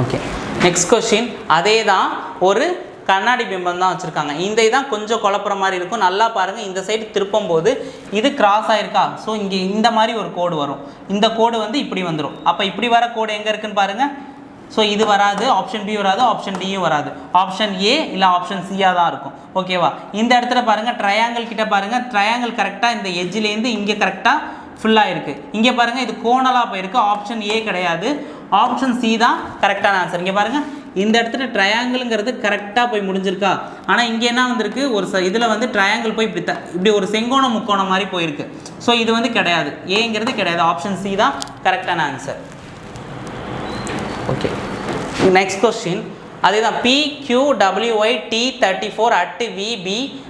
ஓகே, நெக்ஸ்ட் கொஸ்டின் அதே தான். ஒரு கண்ணாடி பிம்பம் தான் வச்சுருக்காங்க. இந்த இதான் கொஞ்சம் குழப்புற மாதிரி இருக்கும். நல்லா பாருங்கள், இந்த சைடு திருப்பும் போது இது கிராஸ் ஆகிருக்கா. ஸோ இங்கே இந்த மாதிரி ஒரு கோடு வரும். இந்த கோடு வந்து இப்படி வந்துடும். அப்போ இப்படி வர கோடு எங்கே இருக்குன்னு பாருங்கள். ஸோ இது வராது, ஆப்ஷன் பி வராது, ஆப்ஷன் டியும் வராது. ஆப்ஷன் ஏ இல்லை ஆப்ஷன் சியாக தான் இருக்கும். ஓகேவா. இந்த இடத்துல பாருங்கள், ட்ரையாங்கிள் கிட்ட பாருங்கள். ட்ரையாங்கிள் கரெக்டாக இந்த எஜ்ஜிலேருந்து இங்கே கரெக்டாக ஃபுல்லாக இருக்குது. இங்கே பாருங்கள், இது கோணலாக போயிருக்கு. ஆப்ஷன் ஏ கிடையாது, ஆப்ஷன் சி தான் கரெக்டான ஆன்சர். இங்கே பாருங்கள், இந்த இடத்துல ட்ரையாங்கிள்ங்கிறது கரெக்டாக போய் முடிஞ்சிருக்கா. ஆனால் இங்கே என்ன வந்திருக்கு, ஒரு இதில் வந்து ட்ரையாங்கிள் போய் இப்படி ஒரு செங்கோணம் முக்கோணம் மாதிரி போயிருக்கு. ஸோ இது வந்து கிடையாது, ஏங்கிறது கிடையாது. ஆப்ஷன் சி தான் கரெக்டான ஆன்சர். ஓகே, நெக்ஸ்ட் கொஸ்டின் அதே தான். PQWYT34@VB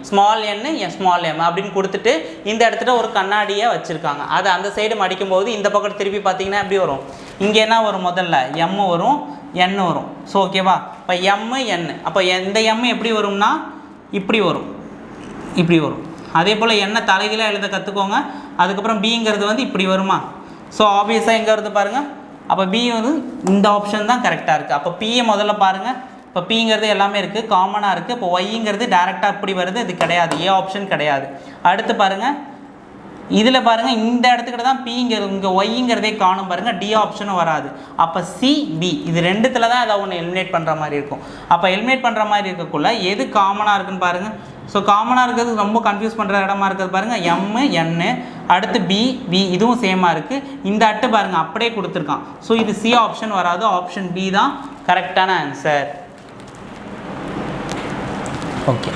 small n small m அப்படின்னு கொடுத்துட்டு இந்த இடத்துல ஒரு கண்ணாடியை வச்சுருக்காங்க. அதை அந்த சைடு மடிக்கும்போது இந்த பக்கம் திருப்பி பார்த்தீங்கன்னா எப்படி வரும், இங்கே என்ன வரும், முதல்ல m வரும், n வரும். ஸோ ஓகேவா. இப்போ m n, அப்போ இந்த m எப்படி வரும்னா இப்படி வரும், இப்படி வரும். அதே போல் என்ன தலைகீழாக எழுத கற்றுக்கோங்க. அதுக்கப்புறம் பிங்கிறது வந்து இப்படி வருமா. ஸோ ஆப்வியஸாக எங்கே வருது பாருங்கள். அப்போ பி வந்து இந்த ஆப்ஷன் தான் கரெக்டாக இருக்குது. அப்போ பியை முதல்ல பாருங்கள். இப்போ பிங்கிறது எல்லாமே இருக்குது, காமனாக இருக்குது. இப்போ ஒய்ங்கிறது டேரெக்டாக இப்படி வருது, இது கிடையாது, ஏ ஆப்ஷன் கிடையாது. அடுத்து பாருங்கள், இதில் பாருங்கள், இந்த இடத்துக்கிட்ட தான் பிங்கிறது, இங்கே ஒய்ங்கிறதே காணும் பாருங்கள், டி ஆப்ஷனும் வராது. அப்போ சி பி இது ரெண்டுத்தில் தான் அதை ஒன்று எலிமினேட் பண்ணுற மாதிரி இருக்கும். அப்போ எலிமினேட் பண்ணுற மாதிரி இருக்கக்குள்ள எது காமனாக இருக்குன்னு பாருங்கள். ஸோ காமனாக இருக்கிறது ரொம்ப கன்ஃபியூஸ் பண்ணுற இடமா இருக்கிறது பாருங்கள், எம் என்னு, அடுத்து பி பி இதுவும் சேமாக இருக்குது. இந்த அட்டு பாருங்கள் அப்படியே கொடுத்துருக்கான். ஸோ இது சி ஆப்ஷன் வராது, ஆப்ஷன் பி தான் கரெக்டான answer. Okay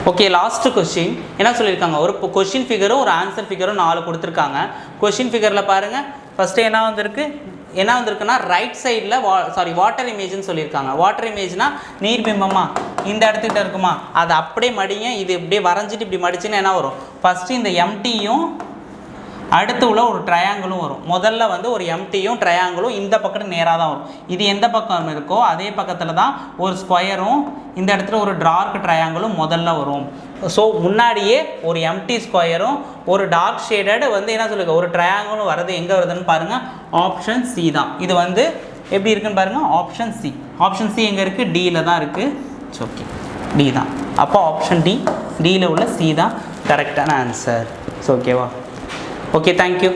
okay, last question என்ன சொல்லியிருக்காங்க, ஒரு கொஸ்டின் ஃபிகரும் ஒரு ஆன்சர் ஃபிகரும் 4 கொடுத்துருக்காங்க. கொஸ்டின் ஃபிகரில் பாருங்கள், ஃபஸ்ட்டு என்ன வந்திருக்கு, என்ன வந்திருக்குன்னா ரைட் சைடில் வாட்டர் இமேஜ்னு சொல்லியிருக்காங்க. வாட்டர் இமேஜ்னா நீர்பிம்பமா இந்த இடத்துக்கிட்ட இருக்குமா, அதை அப்படியே மடிங்க. இது இப்படியே வரைஞ்சிட்டு இப்படி மடிச்சுன்னா என்ன வரும், ஃபஸ்ட்டு இந்த எம்டியும் அடுத்து உள்ள ஒரு ட்ரையாங்கிளும் வரும். முதல்ல வந்து ஒரு எம்டியும் ட்ரையாங்கிளும் இந்த பக்கத்து நேராக தான் வரும். இது எந்த பக்கம் இருக்கோ அதே பக்கத்தில் தான் ஒரு ஸ்கொயரும் இந்த இடத்துல ஒரு டார்க் ட்ரையாங்கிளும் முதல்ல வரும். ஸோ முன்னாடியே ஒரு எம்டி ஸ்கொயரும் ஒரு டார்க் ஷேடட் வந்து என்ன சொல்லுங்க ஒரு ட்ரையாங்கிளும் வரது எங்கே வருதுன்னு பாருங்கள், ஆப்ஷன் சி தான். இது வந்து எப்படி இருக்குன்னு பாருங்கள், ஆப்ஷன் சி. ஆப்ஷன் சி எங்கே இருக்குது, டியில் தான் இருக்குது. ஓகே, டி தான். அப்போ ஆப்ஷன் டியில் உள்ள சி தான் கரெக்டான ஆன்சர். ஸோ ஓகேவா? Okay, thank you.